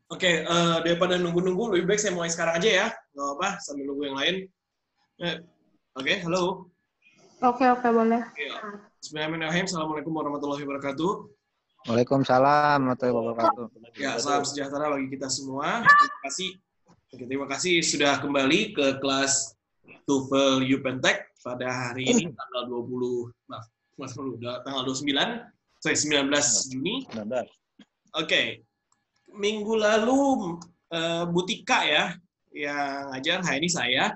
Oke, daripada nunggu-nunggu, lebih baik saya mulai sekarang aja ya. Nggak apa, sambil nunggu yang lain. Oke, halo. Oke, boleh. Ya. Bismillahirrahmanirrahim. Assalamualaikum warahmatullahi wabarakatuh. Waalaikumsalam warahmatullahi wabarakatuh. Ya, salam sejahtera bagi kita semua. Terima kasih sudah kembali ke kelas TOEFL UPenTech pada hari ini tanggal 20, tanggal 19 Juni. 19. Oke. Minggu lalu Butika ya yang ngajar, hari ini saya.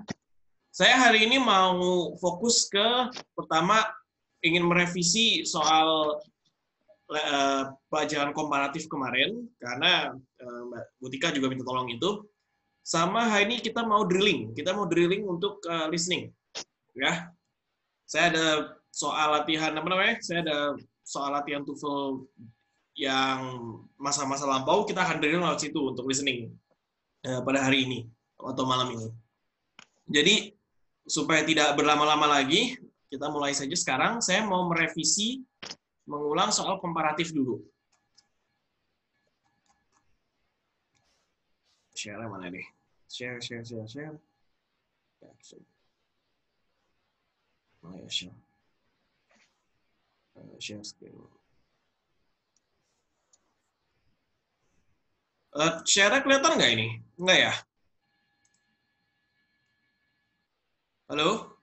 Saya hari ini mau fokus ke pertama ingin merevisi soal pelajaran komparatif kemarin karena Mbak Butika juga minta tolong itu. Sama hari ini kita mau drilling untuk listening. Ya. Saya ada soal latihan Saya ada soal latihan TOEFL yang masa-masa lampau, kita akan drilling lewat situ untuk listening pada hari ini atau malam ini. Jadi supaya tidak berlama-lama lagi, kita mulai saja sekarang. Saya mau merevisi, mengulang soal komparatif dulu. Share mana nih? Share. Oh ya, share. Share screen. Share-nya kelihatan nggak ini? Nggak ya? Halo?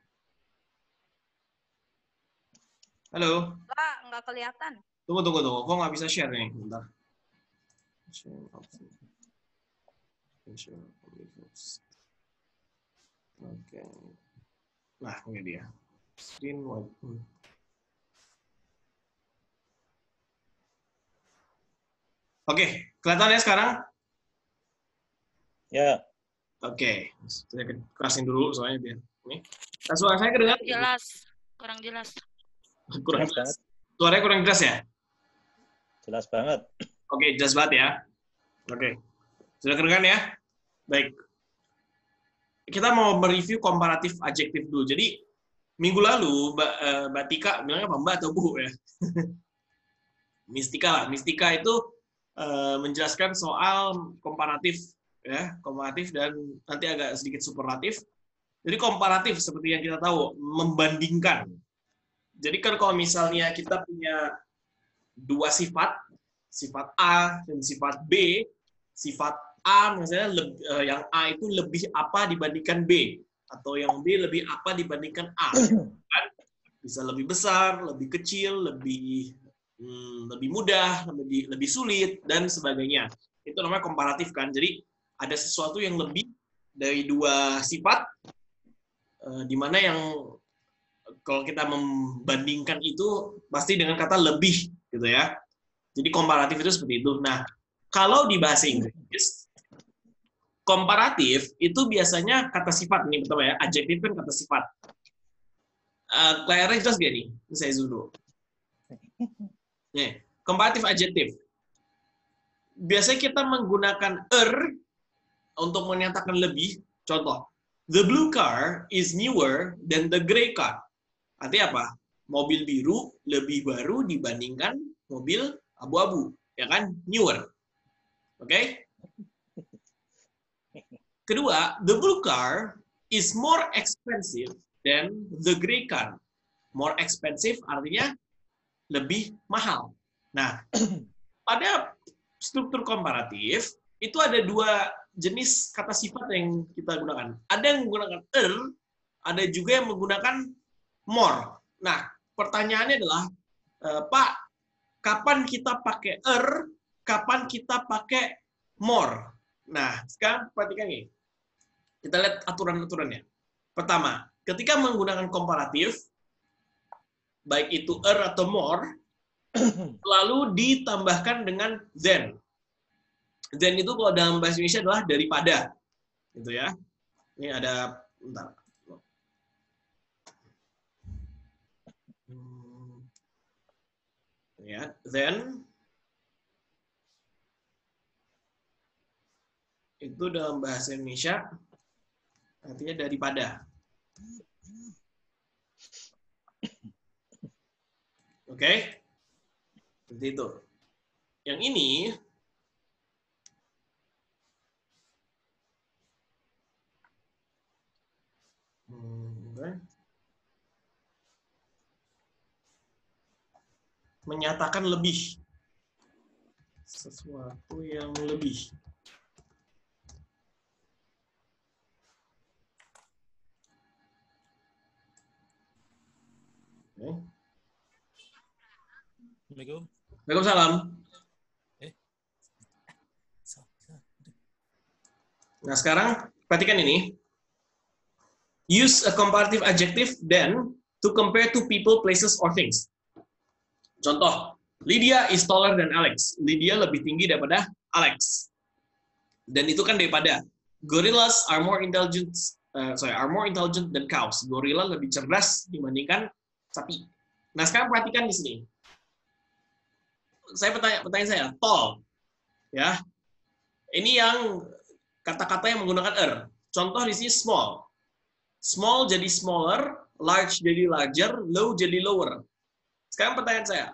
Halo? Nggak kelihatan. Tunggu. Kok nggak bisa share nih? Bentar. Oke. Nah, ini dia. Screen wide. Oke, kelihatan ya sekarang? Ya. Oke, saya kerasin dulu soalnya biar ini. Suara saya kedengaran? Kurang jelas. Kurang jelas. Suaranya kurang jelas ya? Jelas banget. Oke, jelas banget ya. Oke, sudah kedengaran ya? Baik. Kita mau mereview komparatif adjektif dulu. Jadi minggu lalu Mbak Tika bilangnya apa Mbak atau Bu ya? Mistika lah. Mistika itu menjelaskan soal komparatif ya, komparatif dan nanti agak sedikit superlatif. Jadi komparatif seperti yang kita tahu, membandingkan. Jadi kan kalau misalnya kita punya dua sifat A dan sifat B, sifat A misalnya yang A itu lebih apa dibandingkan B, atau yang B lebih apa dibandingkan A. Kan? Bisa lebih besar, lebih kecil, lebih mudah, lebih sulit, dan sebagainya. Itu namanya komparatif kan. Jadi ada sesuatu yang lebih dari dua sifat, di mana yang kalau kita membandingkan itu pasti dengan kata lebih, gitu ya. Jadi komparatif itu seperti itu. Nah, kalau di bahasa Inggris, komparatif itu biasanya kata sifat. Ini pertama ya, adjektif kan kata sifat. Layarnya jelas gak nih? Ini saya zoom dulu. Nih, komparatif adjektif. Biasanya kita menggunakan untuk menyatakan lebih. Contoh, the blue car is newer than the gray car. Artinya apa? Mobil biru lebih baru dibandingkan mobil abu-abu, ya kan? Newer. Oke? Kedua, the blue car is more expensive than the gray car. More expensive artinya lebih mahal. Nah, pada struktur komparatif, itu ada dua jenis kata sifat yang kita gunakan. Ada yang menggunakan ada juga yang menggunakan more. Nah, pertanyaannya adalah, Pak, kapan kita pakai kapan kita pakai more? Nah, sekarang perhatikan nih. Kita lihat aturan-aturannya. Pertama, ketika menggunakan komparatif, baik itu atau more, lalu ditambahkan dengan than. Than itu kalau dalam bahasa Indonesia adalah daripada, gitu ya. Ini ada, bentar. Ya, then itu dalam bahasa Indonesia artinya daripada. Oke? Seperti itu. Yang ini Menyatakan lebih. Sesuatu yang lebih. Oke. Assalamualaikum. Waalaikumsalam. Nah, sekarang perhatikan ini. Use a comparative adjective then to compare two people, places, or things. Contoh, Lydia is taller than Alex. Lydia lebih tinggi daripada Alex. Dan itu kan daripada gorillas are more intelligent than cows. Gorilla lebih cerdas dibandingkan sapi. Nah, sekarang perhatikan di sini. Pertanyaan saya, tall. Ya. Ini yang kata-kata yang menggunakan er. Contoh di sini small. Small jadi smaller, large jadi larger, low jadi lower. Sekarang pertanyaan saya,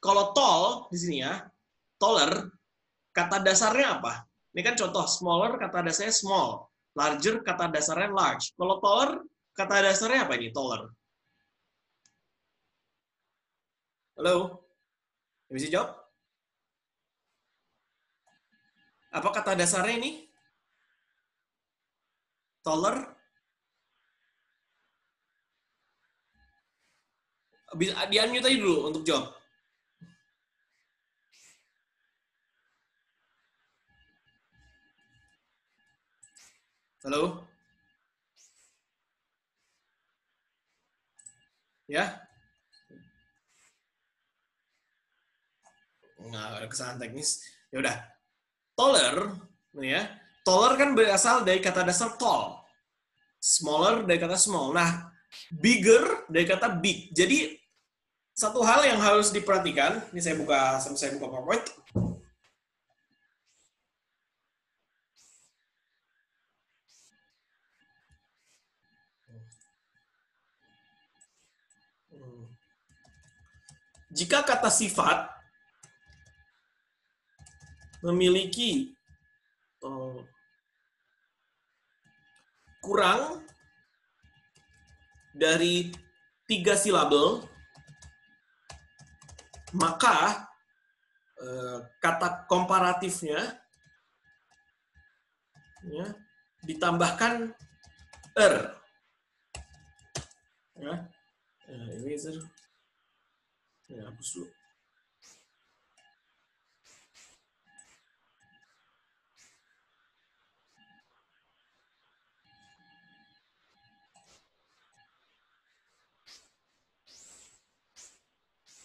kalau tall di sini ya, taller, kata dasarnya apa? Ini kan contoh, smaller kata dasarnya small, larger kata dasarnya large. Kalau taller, kata dasarnya apa ini, taller? Halo? Bisa jawab? Apa kata dasarnya ini? Taller? Bisa di-unmute tadi dulu untuk jawab. Halo? Ya? Nggak ada kesalahan teknis. Ya udah. Taller, ya. Taller kan berasal dari kata dasar tall. Smaller dari kata small. Nah, bigger dari kata big. Jadi satu hal yang harus diperhatikan, ini saya buka PowerPoint. Jika kata sifat memiliki kurang dari 3 silabel, maka kata komparatifnya ya, ditambahkan er. Ya. Eraser. Ya, hapus dulu.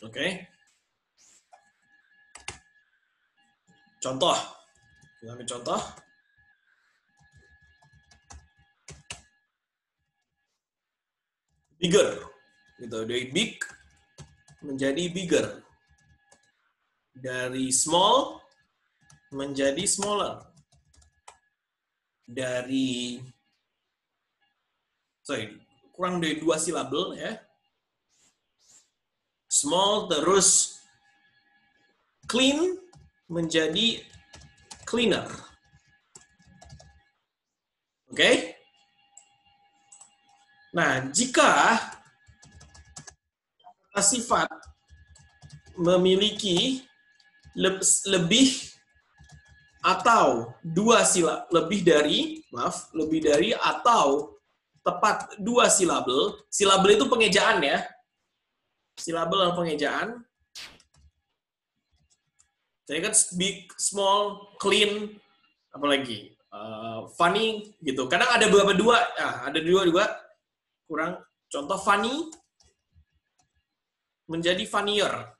Oke. Contoh. Kita ambil contoh. Bigger. Gitu. Dari big menjadi bigger. Dari small menjadi smaller. Dari kurang dari 2 silabel ya. Small terus clean menjadi cleaner. Oke? Nah, jika kata sifat memiliki lebih atau 2 silabel, lebih dari atau tepat 2 silabel. Silabel itu pengejaan ya. Silabel dan pengejaan. Jadi kan big, small, clean, apalagi funny gitu. Kadang ada beberapa ada dua juga kurang. Contoh funny menjadi funnier.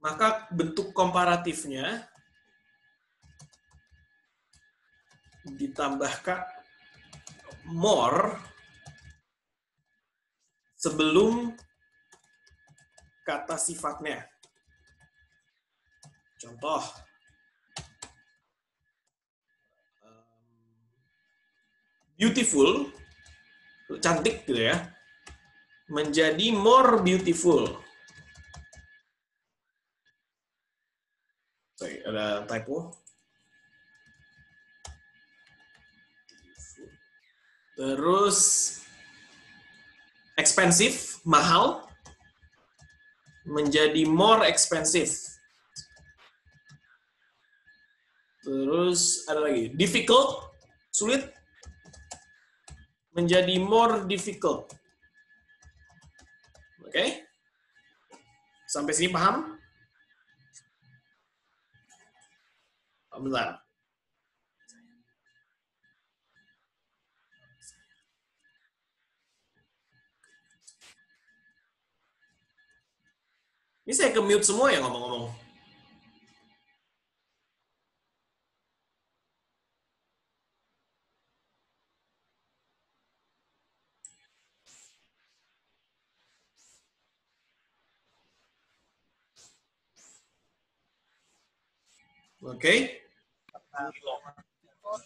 Maka bentuk komparatifnya ditambahkan more sebelum kata sifatnya. Contoh, beautiful, cantik gitu ya, menjadi more beautiful. Sorry, ada typo. Terus expensive, mahal, menjadi more expensive. Terus ada lagi, difficult, sulit, menjadi more difficult. Oke? Sampai sini paham? Bentar. Ini saya ke-mute semua ya ngomong-ngomong. Oke.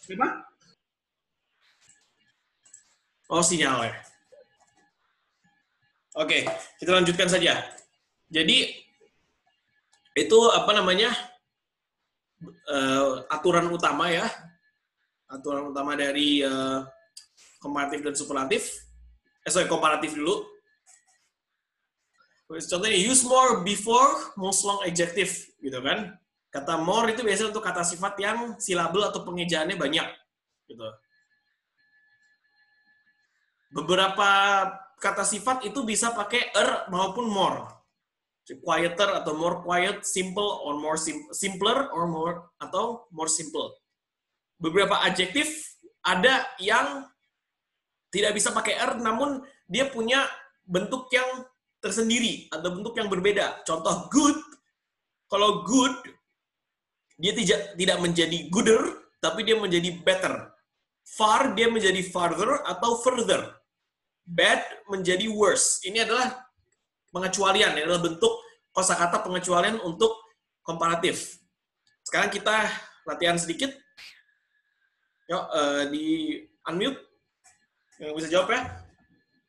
Gimana? Oh, sinyal ya. Oke, kita lanjutkan saja. Jadi, itu apa namanya, aturan utama ya. Aturan utama dari komparatif dan superlatif. Komparatif dulu. Contohnya, use more before most long adjective, gitu kan. Kata more itu biasanya untuk kata sifat yang silabel atau pengejaannya banyak, gitu. Beberapa kata sifat itu bisa pakai maupun more. Quieter atau more quiet, simple or more simpler or more atau more simple. Beberapa adjektif ada yang tidak bisa pakai namun dia punya bentuk yang tersendiri atau bentuk yang berbeda. Contoh good, kalau good dia tidak menjadi gooder, tapi dia menjadi better. Far dia menjadi farther atau further. Bad menjadi worse. Ini adalah pengecualian, ini adalah bentuk kosakata pengecualian untuk komparatif. Sekarang kita latihan sedikit. Yuk, di unmute. Yang bisa jawab ya.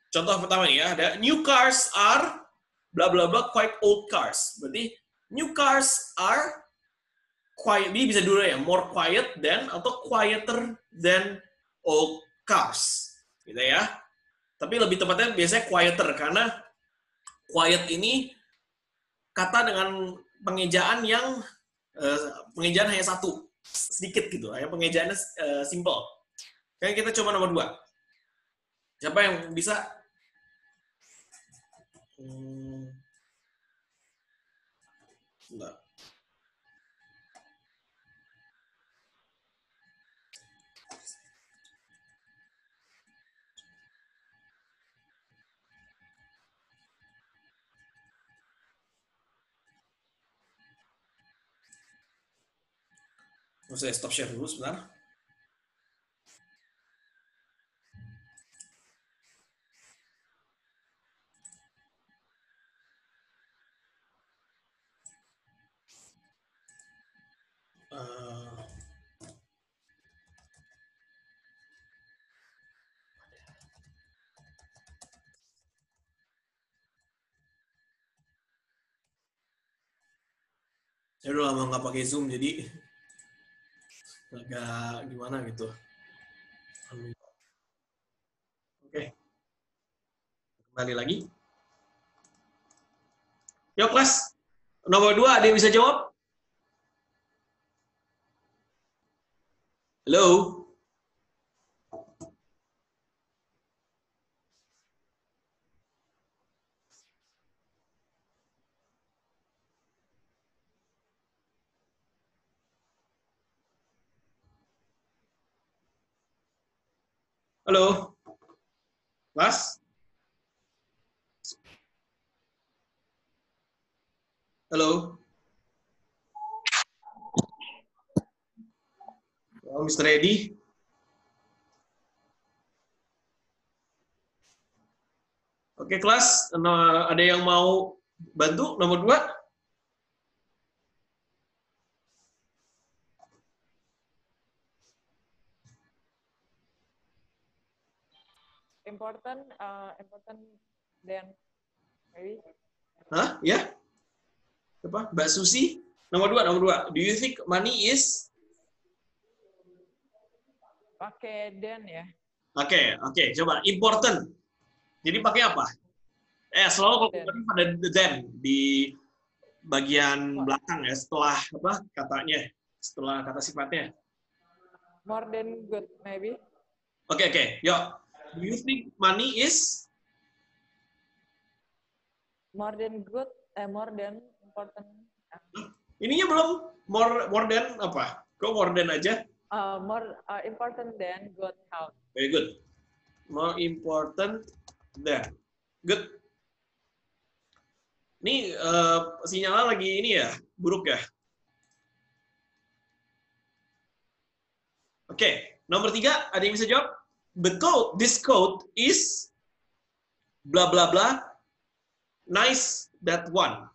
Contoh pertama nih ya, ada new cars are bla bla bla quite old cars. Berarti new cars are quiet, ini bisa dulu ya, more quiet than atau quieter than old cars. Gitu ya. Tapi lebih tepatnya biasanya quieter, karena quiet ini kata dengan pengejaan yang pengejaan hanya satu, sedikit gitu, hanya pengejaannya simple. Oke, kita coba nomor 2. Siapa yang bisa? Bentar. Saya stop share dulu sebentar. Saya udah lama nggak pakai Zoom, jadi agak gimana gitu. Oke. Kembali lagi. Yuk, kelas. Nomor 2, ada yang bisa jawab? Halo? Halo? Kelas? Halo? Oh, Mr. Edi? Oke, kelas. Ada yang mau bantu nomor 2? Important then maybe. Hah? Ya? Apa? Mbak Susi? Nomor dua. Do you think money is? Pakai then ya. Oke. Coba important. Jadi pakai apa? Selalu kalau pada then di bagian belakang ya, setelah apa katanya, setelah kata sifatnya. More than good, maybe. Oke. Yuk. Do you think money is? More than good, more than important. Ininya belum. More than apa? Kok more than aja? More important than good health. Very good. More important than. Good. Ini sinyalnya lagi ini ya, buruk ya. Oke, nomor 3, ada yang bisa jawab? This code is bla bla bla, nice that one.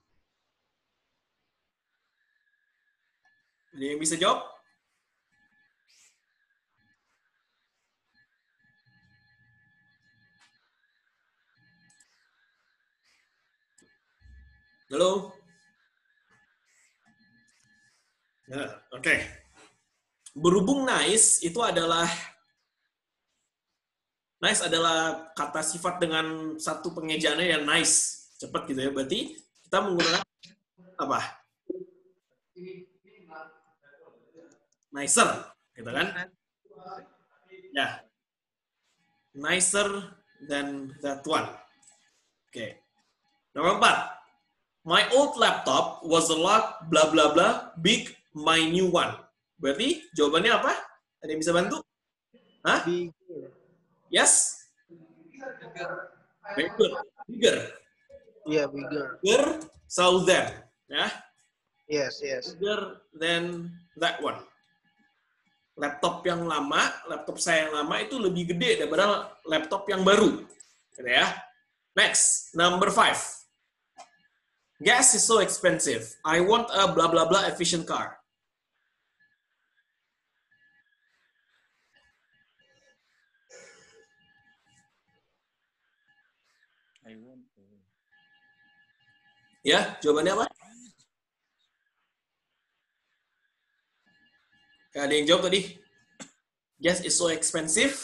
Ada yang bisa jawab? Halo? Nah, oke. Berhubung nice adalah kata sifat dengan satu pengejaannya yang nice, cepat gitu ya. Berarti kita menggunakan apa? Nicer, gitu kan? Ya. Nicer than that one. Oke. Nomor 4. My old laptop was a lot bla bla bla big my new one. Berarti jawabannya apa? Ada yang bisa bantu? Hah? Yes? Very good. Bigger. Yeah, bigger. Bigger, so than. Ya. Yes. Bigger than that one. Laptop saya yang lama itu lebih gede daripada laptop yang baru. Gitu ya. Next, number 5. Gas is so expensive. I want a blah blah blah efficient car. Ya, jawabannya apa? Ada yang jawab tadi? Gas is so expensive.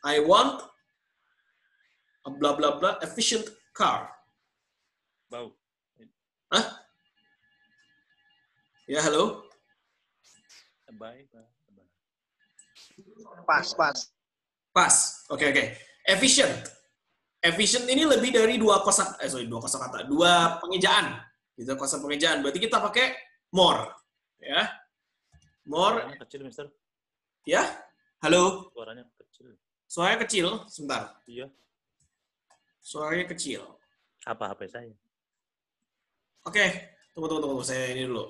I want a blah blah blah efficient car. Bau. Hah? Ya, halo? Pas. Oke. Efficient. Efficient ini lebih dari dua pengejaan. Gitu, kosa pengejaan. Berarti kita pakai more. Ya. More. Suaranya kecil, Mister. Ya? Halo? Suaranya kecil. Suaranya kecil. Sebentar. Iya. Suaranya kecil. Apa HP saya? Oke. Tunggu. Saya ini dulu.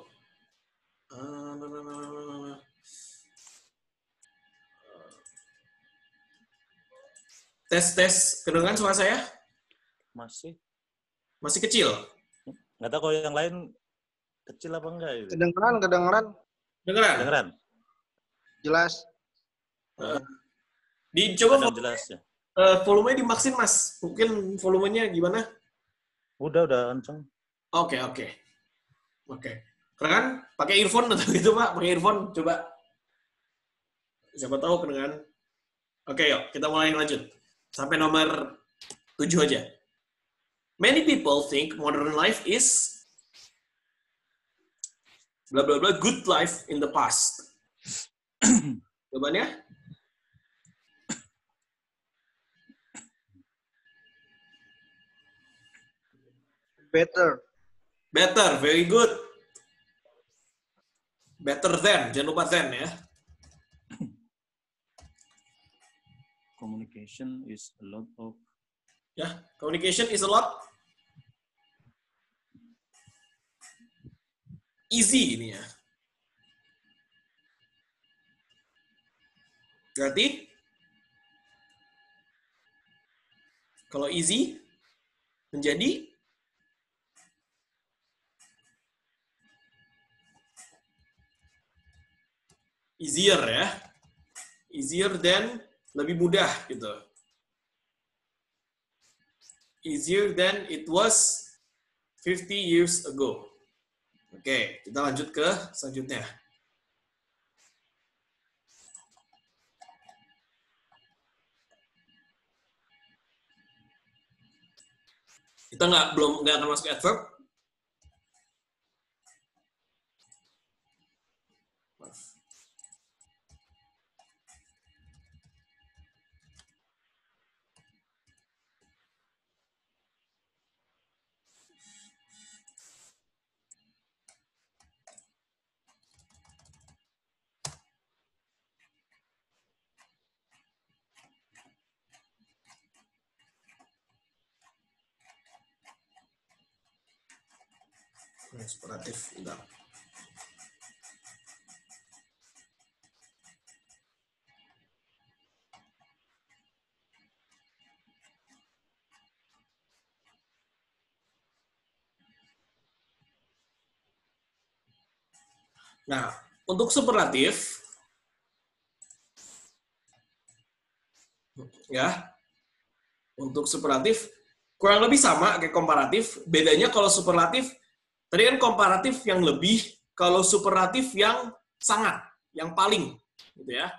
Tes. Kedengaran suara saya? Masih. Masih kecil? Nggak tahu kalau yang lain kecil apa enggak. Gitu. Kedengeran. Kedengeran? Jelas. Dicoba jelas ya. volumenya dimaksin, Mas. Mungkin volumenya gimana? Udah kenceng. Oke. Kedengeran? Pakai earphone atau gitu, Pak? Pakai earphone, coba. Siapa tahu kedengeran. Oke, yuk. Kita mulai lanjut. Sampai nomor 7 aja. Many people think modern life is blah blah blah good life in the past. Jawabannya? Better. Very good. Better than, jangan lupa than ya. Communication is a lot of. Ya, communication is a lot easy ini ya. Berarti kalau easy menjadi easier ya. Easier than, lebih mudah gitu. Easier than it was 50 years ago. Oke, kita lanjut ke selanjutnya. Kita nggak akan masuk adverb. Superatif, enggak. Nah, untuk superlatif, ya, untuk superlatif kurang lebih sama kayak komparatif. Bedanya kalau superlatif, tadi kan komparatif yang lebih, kalau superlatif yang sangat, yang paling, gitu ya.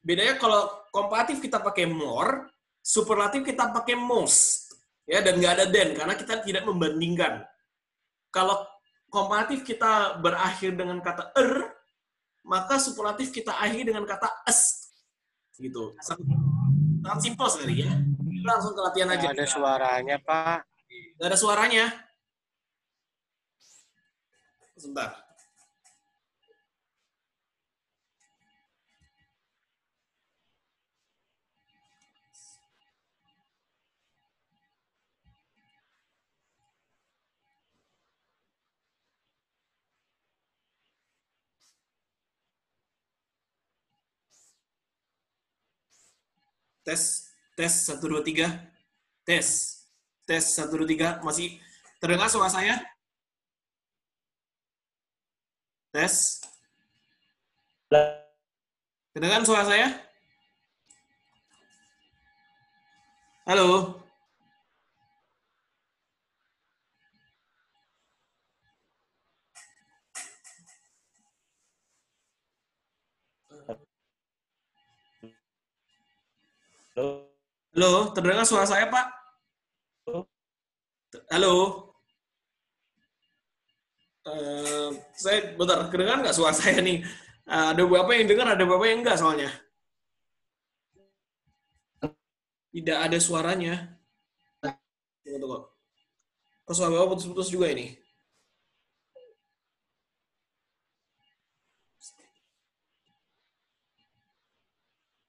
Bedanya kalau komparatif kita pakai more, superlatif kita pakai most, ya, dan nggak ada then karena kita tidak membandingkan. Kalau komparatif kita berakhir dengan kata maka superlatif kita akhiri dengan kata es, gitu. Sangat simpel sekali ya. Kita langsung ke latihan aja. Nggak ada suaranya, Pak. Nggak ada suaranya. Sebentar. Tes 1 2 3. Tes 1 2 3. Masih terdengar suara saya? Tes. Kedengaran suara saya? Halo? Halo, terdengar suara saya, Pak? Halo? Saya, bentar, kedengaran nggak suara saya nih? Ada beberapa yang dengar, ada beberapa yang enggak soalnya. Tidak ada suaranya. Tunggu. Kok suara Bapak putus-putus juga ini?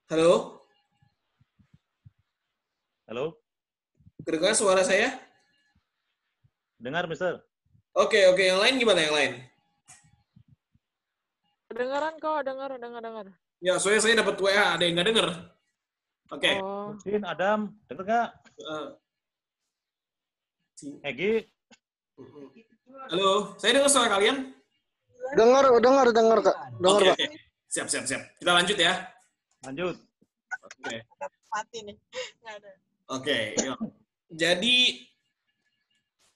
Halo? Halo? Kedengaran suara saya? Dengar, Mister? Oke. Yang lain gimana yang lain? Kedengaran kok, dengar. Ya, soalnya saya dapat WA, ada yang nggak denger. Oke. Oh, Mungkin Adam, denger nggak? Egi? Halo, saya dengar suara kalian? Dengar, Kak. Dengar, Oke. Pak. Siap. Kita lanjut ya. Lanjut. Oke. mati nih. Nggak ada. Oke, yuk. Jadi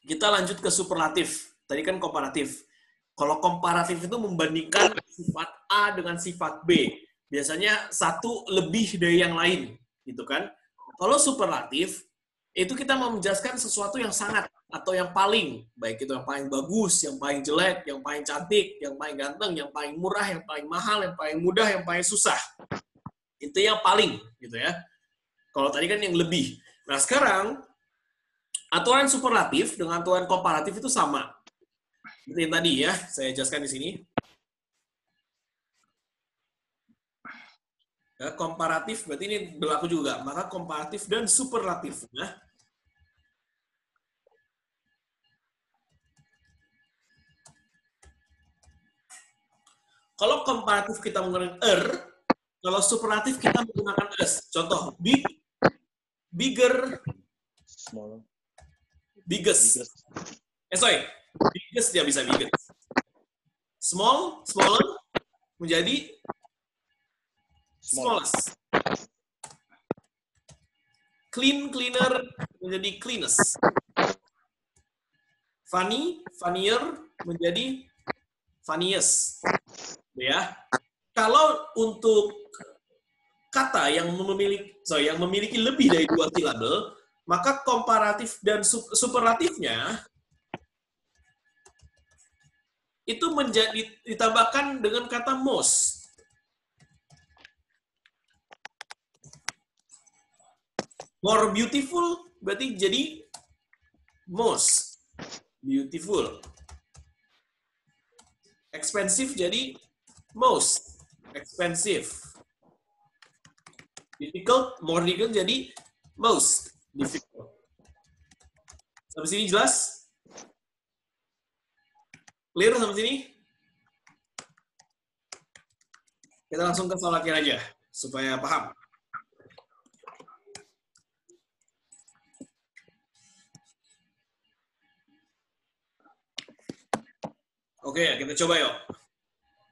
kita lanjut ke superlatif. Tadi kan komparatif. Kalau komparatif itu membandingkan sifat A dengan sifat B. Biasanya satu lebih dari yang lain, gitu kan? Kalau superlatif itu kita mau menjelaskan sesuatu yang sangat atau yang paling, baik itu yang paling bagus, yang paling jelek, yang paling cantik, yang paling ganteng, yang paling murah, yang paling mahal, yang paling mudah, yang paling susah. Itu yang paling, gitu ya. Kalau tadi kan yang lebih. Nah, sekarang aturan superlatif dengan aturan komparatif itu sama. Seperti yang tadi ya, saya jelaskan di sini. Ya, komparatif berarti ini berlaku juga. Maka komparatif dan superlatif. Nah, kalau komparatif kita menggunakan kalau superlatif kita menggunakan s. Contoh, big, bigger, Small. biggest. Biggest dia bisa biggest. Small, smaller, menjadi smallest. Clean, cleaner, menjadi cleanest. Funny, funnier, menjadi funniest. Ya. Kalau untuk kata yang memiliki lebih dari 2 silabel, maka komparatif dan superlatifnya itu ditambahkan dengan kata most. More beautiful berarti jadi most beautiful. Expensive jadi most expensive. Difficult, more difficult jadi most difficult. Sampai sini jelas? Clear sampai sini? Kita langsung ke soal akhir aja, supaya paham. Oke, kita coba yuk.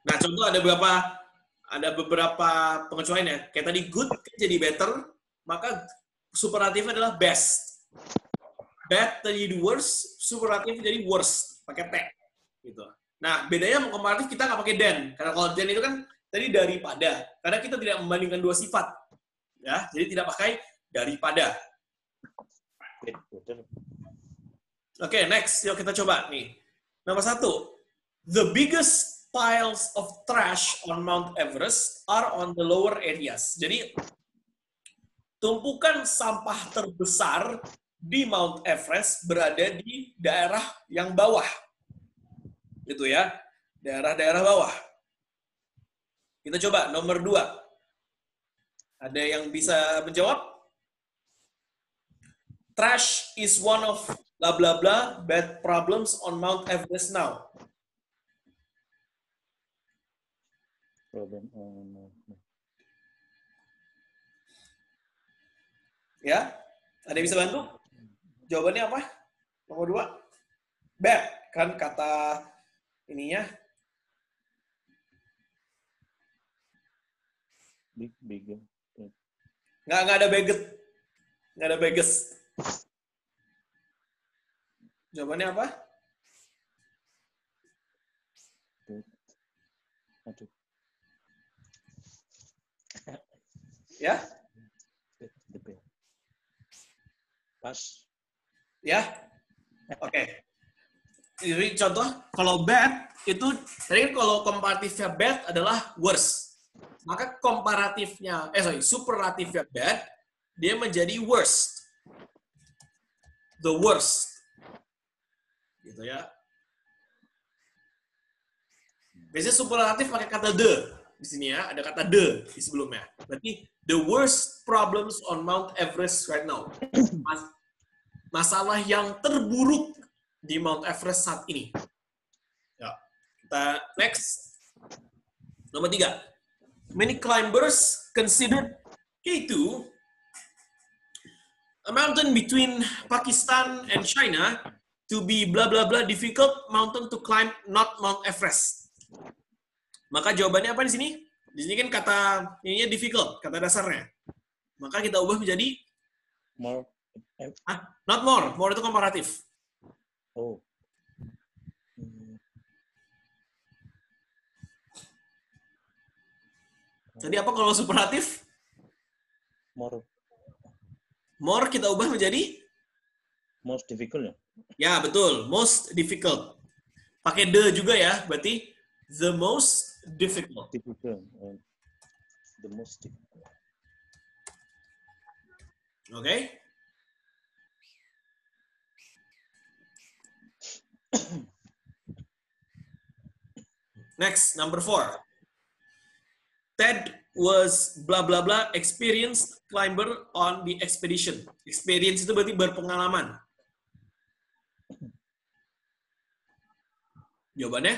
Nah, contoh ada beberapa pengecualian ya. Kayak tadi good jadi better, maka superlatifnya adalah best. Bad jadi worst, superlatif jadi worst, pakai T. Gitu. Nah, bedanya sama komparatif kita nggak pakai than. Karena kalau than itu kan tadi daripada. Karena kita tidak membandingkan 2 sifat. Ya, jadi tidak pakai daripada. Oke, next. Yuk kita coba nih. Nomor 1. The biggest piles of trash on Mount Everest are on the lower areas. Jadi, tumpukan sampah terbesar di Mount Everest berada di daerah yang bawah. Gitu ya. Daerah-daerah bawah. Kita coba nomor 2. Ada yang bisa menjawab? Trash is one of blah blah blah bad problems on Mount Everest now. Ya? Ada yang bisa bantu? Jawabannya apa? Nomor 2. Bad. Kan kata ininya. Big. Nggak ada baget. Nggak ada bages. Jawabannya apa? Aduh. Ya? Pas. Ya? Oke. Jadi contoh, kalau bad, itu tadi kan kalau komparatifnya bad adalah worse. Maka superlatifnya bad, dia menjadi worst. The worst. Gitu ya. Biasanya superlatif pakai kata the. Di sini ya, ada kata the di sebelumnya. Berarti the worst problems on Mount Everest right now. Masalah yang terburuk di Mount Everest saat ini. Ya. Kita next. Nomor 3. Many climbers considered K2 a mountain between Pakistan and China to be blah blah blah difficult mountain to climb, not Mount Everest. Maka jawabannya apa di sini? Di sini kan kata ininya difficult, kata dasarnya. Maka kita ubah menjadi More. not more. More itu komparatif. Oh. Tadi apa kalau superlatif? More. More kita ubah menjadi? Most difficult ya? Ya, betul. Most difficult. Pakai the juga ya, berarti the most difficult. Difficult. The most difficult. Oke? Next, number 4. Ted was blah blah blah experienced climber on the expedition. Experience itu berarti berpengalaman. Jawabannya?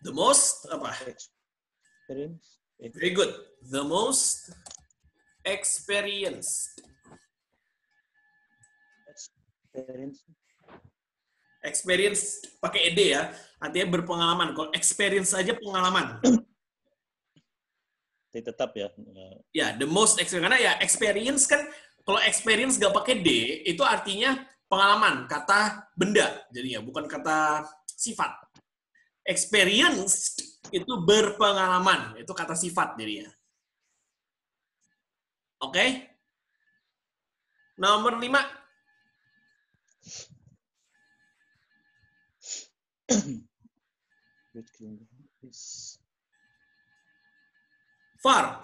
The most apa? experience. Very good. The most experienced. Experience pakai ed ya, artinya berpengalaman. Kalau experience saja pengalaman. Tetap ya. Ya, the most experience. Karena ya experience kan, kalau experience nggak pakai d, itu artinya pengalaman, kata benda jadinya, bukan kata sifat. Experienced itu berpengalaman, itu kata sifat jadinya. Oke? Nomor 5. Far.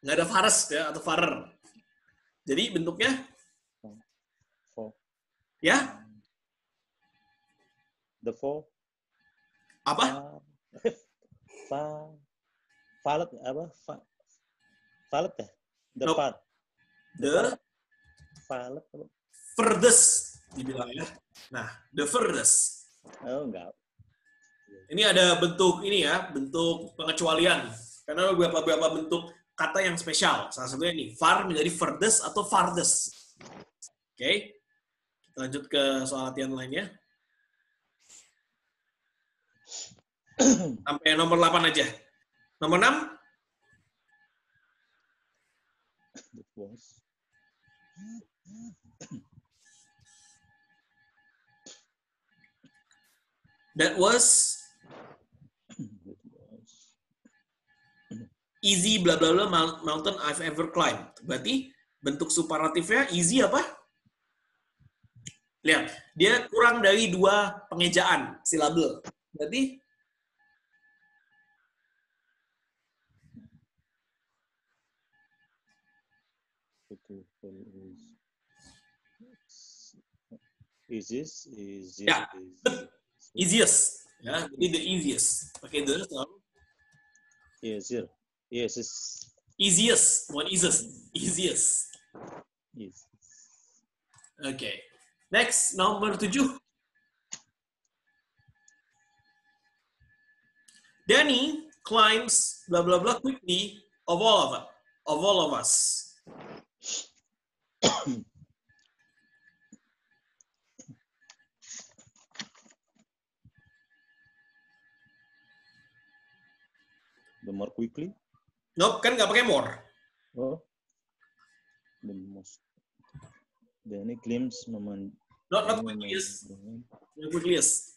Nggak ada fares ya, atau farer. Jadi bentuknya ya? The four. Apa? Valet apa? Valet ya? The Nope. part. The Valet apa? furthest dibilang ya. Nah, the furthest. Oh, enggak. Ini ada bentuk ini ya, bentuk pengecualian. Karena beberapa bentuk kata yang spesial. Salah satunya ini, far menjadi furthest atau farthest. Oke. Kita lanjut ke soal latihan lainnya. Sampai nomor 8 aja. Nomor 6. That was. That was easy bla bla bla mountain I've ever climbed. Berarti bentuk superlatifnya easy apa? Lihat, dia kurang dari 2 pengejaan silabel. Berarti Ya. Easiest. Ya, jadi the easiest. Pakai the selalu. Easier. Yes. Easiest. Bukan easiest. Easiest. Yes. Oke. Next, nomor 7. Danny climbs bla bla bla quickly of all of us. The more quickly. Nope, kan nggak pakai more. Oh. The most. Danny climbs Not quickliest. Not quickliest.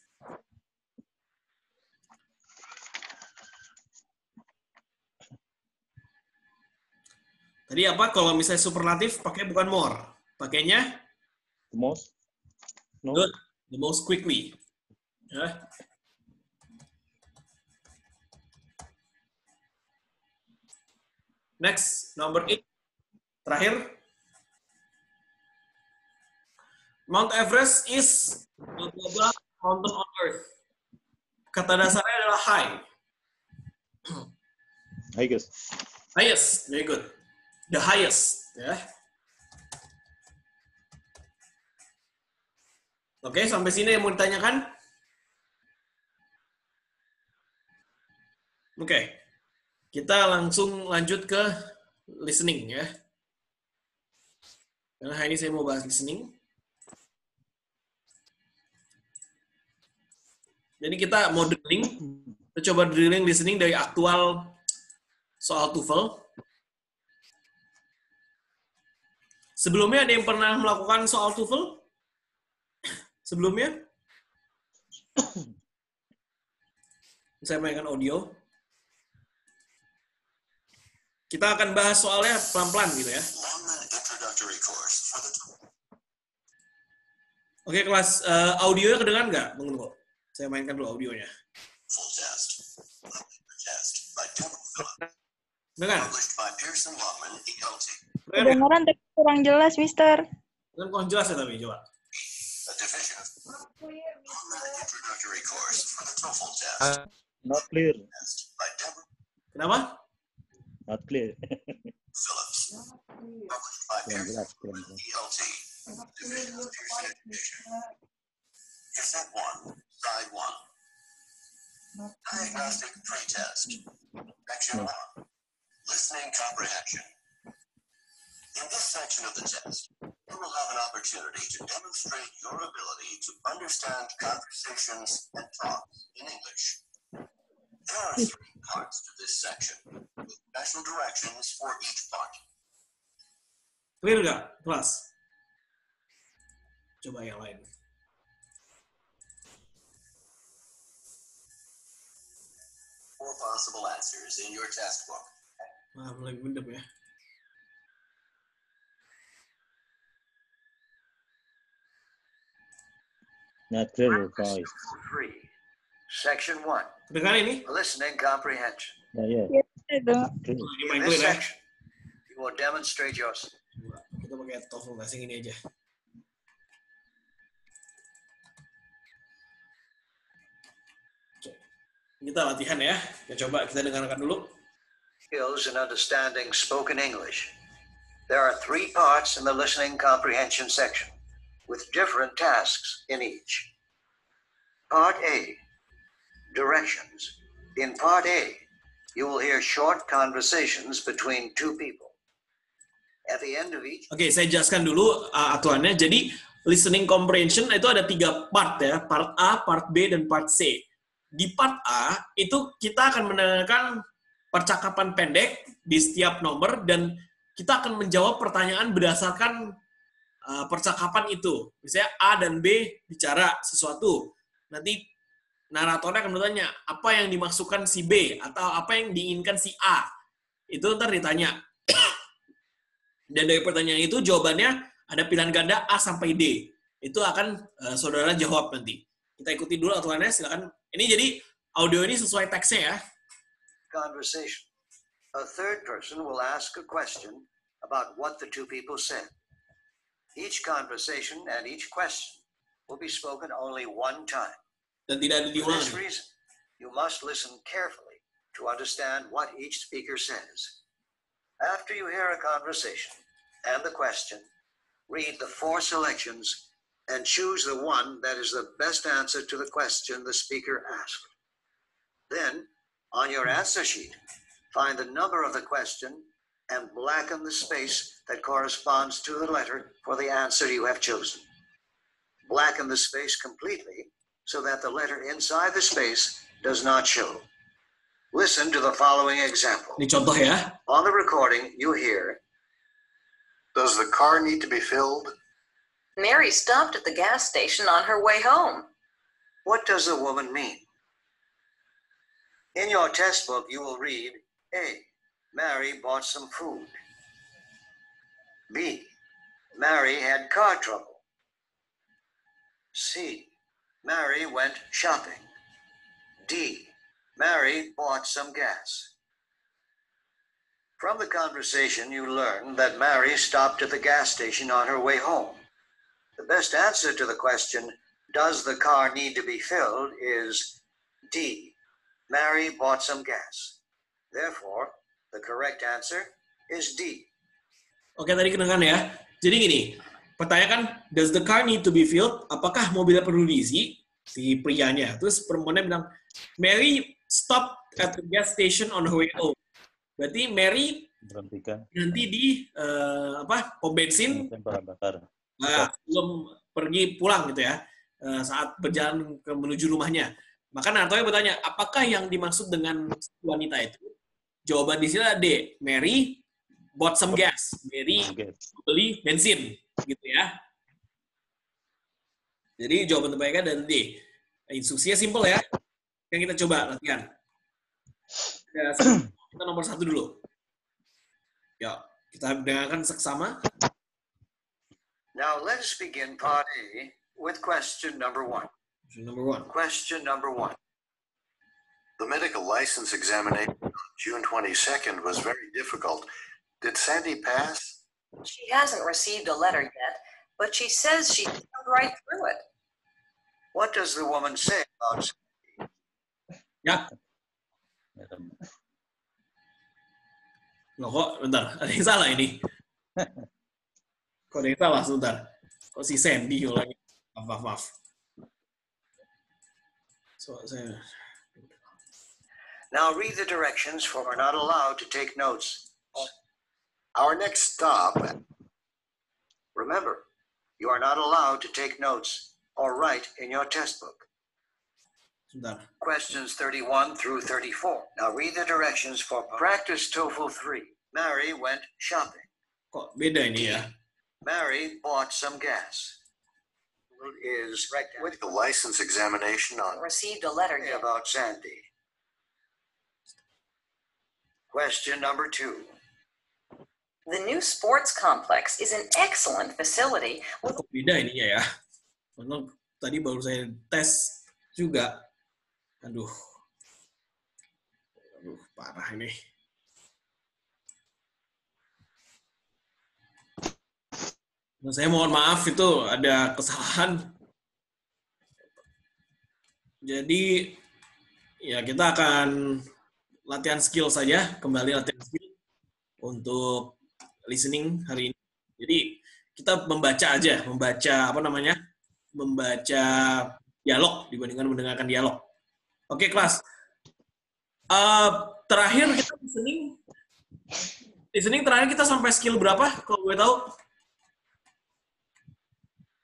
Tadi apa? Kalau misalnya superlatif pakai bukan more, pakainya the most. No. good, the most quickly. Ya. Next, number 8. Terakhir. Mount Everest is blah, blah, blah, mountain on earth. Kata dasarnya adalah high. I guess. Highest, very good. The highest, ya. Oke, sampai sini yang mau ditanyakan? Oke. Kita langsung lanjut ke listening ya. Karena hari ini saya mau bahas listening. Jadi kita mau drilling, kita coba drilling listening dari aktual soal TOEFL. Sebelumnya ada yang pernah melakukan soal TOEFL? Sebelumnya? Saya mainkan audio. Kita akan bahas soalnya pelan-pelan gitu ya. Oke, kelas audionya kedengaran nggak? Tunggu. Saya mainkan dulu audionya. Dengar? Kedengeran tapi kurang jelas, Mister. Kan kurang jelas ya tapi coba. Not clear. Kenapa? Not clear. Kurang jelas. Side 1. Diagnostic pretest. Section 1. Listening comprehension. In this section of the test, you will have an opportunity to demonstrate your ability to understand conversations and talks in English. There are 3 parts to this section, with special directions for each part. Clear nggak, kelas? Coba yang lain. Four possible answers in your test book. Nah, mulai mendem ya. Natural voice. 3, Section 1, Dengar ini? Listening Comprehension. Ya. Itu. Ini In main this clear ya. section, you will demonstrate your Kita pakai TOEFL bahasa ini aja. Oke. Kita latihan ya. Coba kita dengarkan dulu. skills in understanding spoken English. There are 3 parts in the listening comprehension section, with different tasks in each. Part A, directions. In Part A, you will hear short conversations between 2 people. At the end of each, Oke, saya jelaskan dulu aturannya. Jadi, listening comprehension itu ada 3 part ya. Part A, Part B, dan Part C. Di Part A, itu kita akan mendengarkan percakapan pendek di setiap nomor, dan kita akan menjawab pertanyaan berdasarkan percakapan itu. Misalnya A dan B bicara sesuatu. Nanti naratornya akan bertanya, apa yang dimaksudkan si B? Atau apa yang diinginkan si A? Itu ntar ditanya. Dan dari pertanyaan itu, jawabannya ada pilihan ganda A sampai D. Itu akan saudara jawab nanti. Kita ikuti dulu aturannya, silakan. Ini jadi, audio ini sesuai teksnya ya. conversation, a third person will ask a question about what the 2 people said. Each conversation and each question will be spoken only 1 time. Dan tidak ada For diulang. this reason, you must listen carefully to understand what each speaker says. After you hear a conversation and the question, read the 4 selections and choose the one that is the best answer to the question the speaker asked. Then, on your answer sheet, find the number of the question and blacken the space that corresponds to the letter for the answer you have chosen. Blacken the space completely so that the letter inside the space does not show. Listen to the following example. Ini contoh ya. On the recording, you hear, Does the car need to be filled? Mary stopped at the gas station on her way home. what does the woman mean? In your test book, you will read, A, Mary bought some food. B, Mary had car trouble. C, Mary went shopping. D, Mary bought some gas. From the conversation, you learn that Mary stopped at the gas station on her way home. The best answer to the question, does the car need to be filled, is D, Mary bought some gas. Therefore, the correct answer is D. Oke, tadi kedengaran ya. Jadi gini, pertanyaan kan, does the car need to be filled? Apakah mobilnya perlu diisi? Si prianya. Terus perempuannya bilang, Mary stopped at the gas station on her way home. Berarti Mary Berhentikan. nanti di pom bensin Bahan bakar. sebelum pergi pulang gitu ya, saat berjalan menuju rumahnya. Maka Nartoya bertanya, apakah yang dimaksud dengan wanita itu? Jawaban di sini adalah D. Mary bought some gas. Mary beli bensin, gitu ya. Jadi jawaban terbaiknya adalah D. Instruksinya simple ya. Yang kita coba latihan. Kita nomor 1 dulu. Ya, kita dengarkan seksama. Now let's begin part A with question number 1. Question number 1. The medical license examination on June 22nd was very difficult. Did Sandy pass? She hasn't received a letter yet, but she says she sailed right through it. What does the woman say about Sandy? Ya. Loh kok, bentar, ada yang salah ini. Kok ada yang salah, sebentar. Kok si Sandy lagi? Maaf. Now read the directions, for we're not allowed to take notes. Our next stop. Remember, you are not allowed to take notes or write in your test book. Sebentar. Questions 31 through 34. Now read the directions for practice TOEFL 3. Mary went shopping. Kok beda ini ya? Mary bought some gas. is with the license examination on Received a letter yet. about Sandy. Question number 2. The new sports complex is an excellent facility with Kok beda ininya ya? Karena tadi baru saya tes juga. Aduh, parah ini. Nah, saya mohon maaf itu ada kesalahan. Jadi ya kita akan latihan skill saja, kembali latihan skill untuk listening hari ini. Jadi kita membaca aja, membaca dialog dibandingkan mendengarkan dialog. Oke, kelas. Terakhir kita listening terakhir kita sampai skill berapa? Kalau gue tahu.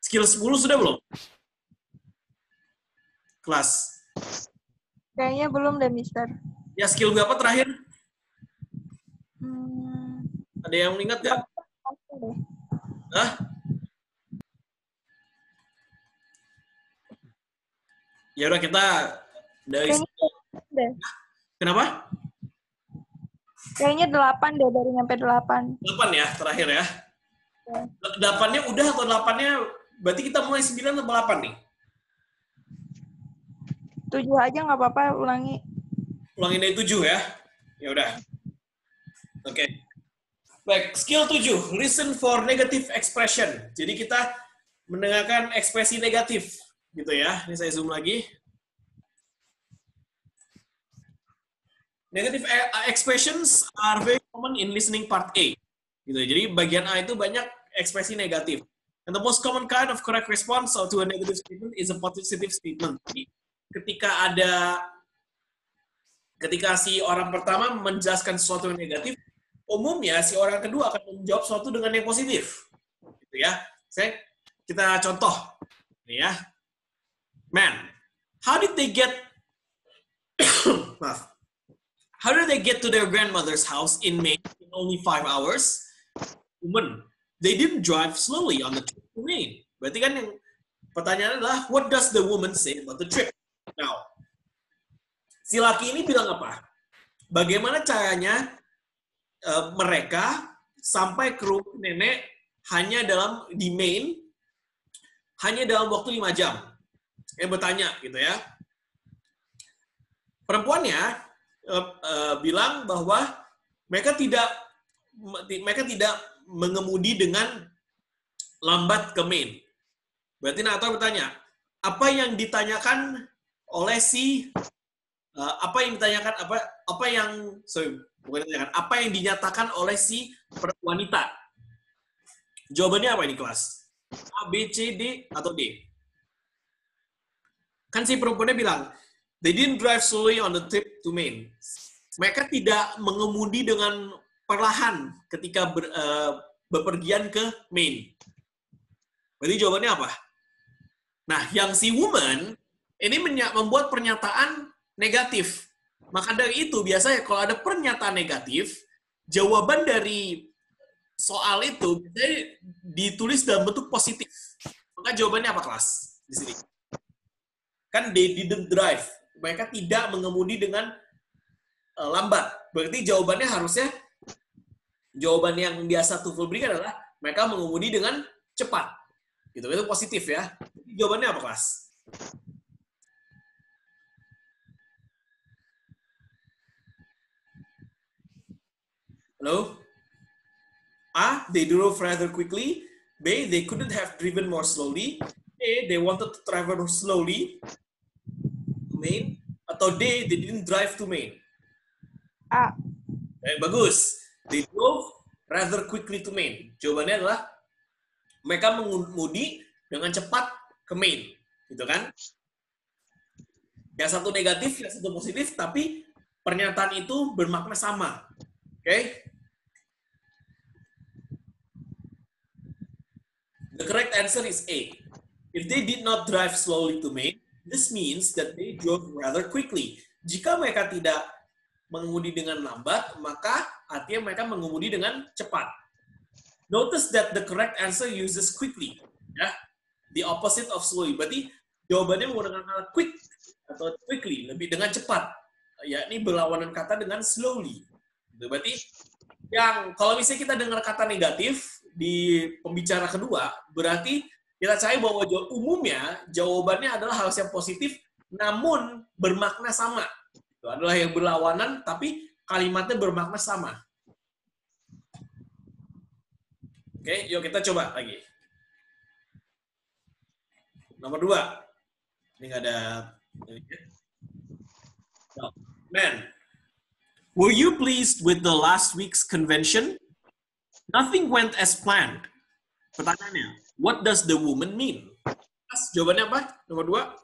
Skill 10 sudah belum? Kelas. Kayaknya belum deh, Mister. Ya, skill berapa terakhir? Ada yang ingat nggak? Hah? Ya udah kita dari Deh. Kenapa? Kayaknya 8 deh, dari nyampe 8. 8 ya, terakhir ya. 8-nya udah atau 8-nya berarti kita mulai 9 atau 8 nih? 7 aja nggak apa-apa, ulangi. Ulangin dari 7 ya. Ya udah. Oke. Baik, skill 7, listen for negative expression. Jadi kita mendengarkan ekspresi negatif gitu ya. Ini saya zoom lagi. Negative expressions are very common in listening part A. Gitu. Jadi bagian A itu banyak ekspresi negatif. And the most common kind of correct response to a negative statement is a positive statement. Jadi, ketika si orang pertama menjelaskan sesuatu yang negatif, umumnya si orang kedua akan menjawab sesuatu dengan yang positif. Gitu ya. Kita contoh. Ini ya. Man, how did they get How did they get to their grandmother's house in Maine in only 5 hours? Woman, they didn't drive slowly on the trip to Maine. Berarti kan yang pertanyaan adalah, what does the woman say about the trip? Now, si laki ini bilang apa? Bagaimana caranya mereka sampai ke rumah nenek di Maine hanya dalam waktu 5 jam? Yang bertanya gitu ya. Perempuannya bilang bahwa mereka tidak mengemudi dengan lambat ke Maine. Berarti Nato bertanya, apa yang ditanyakan oleh apa yang dinyatakan oleh si wanita? Jawabannya apa ini kelas? A, B, C, D atau D? Kan si perempuannya bilang, they didn't drive slowly on the trip to Maine. Mereka tidak mengemudi dengan perlahan ketika bepergian ke Maine. Berarti jawabannya apa? Nah, yang si woman ini membuat pernyataan negatif. Maka dari itu, biasanya kalau ada pernyataan negatif, jawaban dari soal itu biasanya ditulis dalam bentuk positif. Maka jawabannya apa, kelas? Di sini. Kan they didn't drive. Mereka tidak mengemudi dengan lambat. Berarti jawabannya harusnya, jawaban yang biasa TOEFL berikan adalah mereka mengemudi dengan cepat. Gitu, itu positif ya. Jawabannya apa, kelas? Halo? A, they drove rather quickly. B, they couldn't have driven more slowly. A, they wanted to travel slowly to Maine. Atau D, they didn't drive to Maine. A. Bagus. They drove rather quickly to Maine. Jawabannya adalah mereka mengemudi dengan cepat ke Maine. Gitu kan? Yang satu negatif, yang satu positif, tapi pernyataan itu bermakna sama. Oke? The correct answer is A. If they did not drive slowly to Maine, this means that they drove rather quickly. Jika mereka tidak mengemudi dengan lambat, maka artinya mereka mengemudi dengan cepat. Notice that the correct answer uses quickly. Ya. The opposite of slowly. Berarti jawabannya menggunakan kata quick atau quickly, lebih dengan cepat. Yakni berlawanan kata dengan slowly. Berarti yang kalau misalnya kita dengar kata negatif di pembicara kedua, berarti kita cari bahwa umumnya jawabannya adalah hal yang positif, namun bermakna sama. Itu adalah yang berlawanan, tapi kalimatnya bermakna sama. Oke, yuk kita coba lagi. Nomor 2. Ini nggak ada. Man, were you pleased with the last week's convention? Nothing went as planned. Pertanyaannya, what does the woman mean? Jawabannya apa? Nomor 2.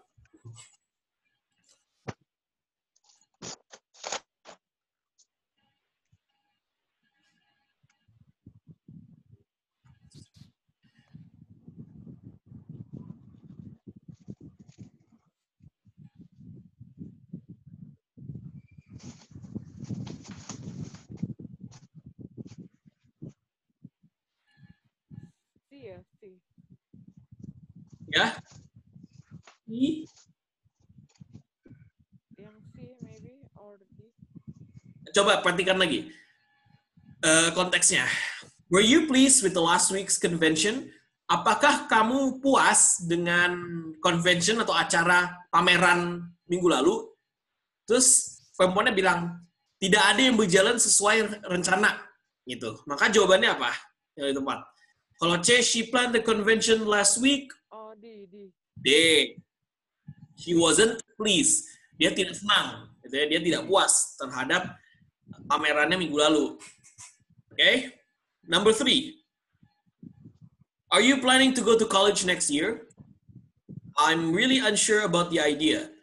Ya? I? Yang C maybe or D. Coba perhatikan lagi konteksnya. Were you pleased with the last week's convention? Apakah kamu puas dengan convention atau acara pameran minggu lalu? Terus perempuannya bilang, tidak ada yang berjalan sesuai rencana. Gitu. Maka jawabannya apa? Yang tepat. Kalau C, she planned the convention last week. Oh, D. D. She wasn't pleased. Dia tidak senang. Dia tidak puas terhadap pamerannya minggu lalu. Okay? Number 3. Are you planning to go to college next year? I'm really unsure about the idea.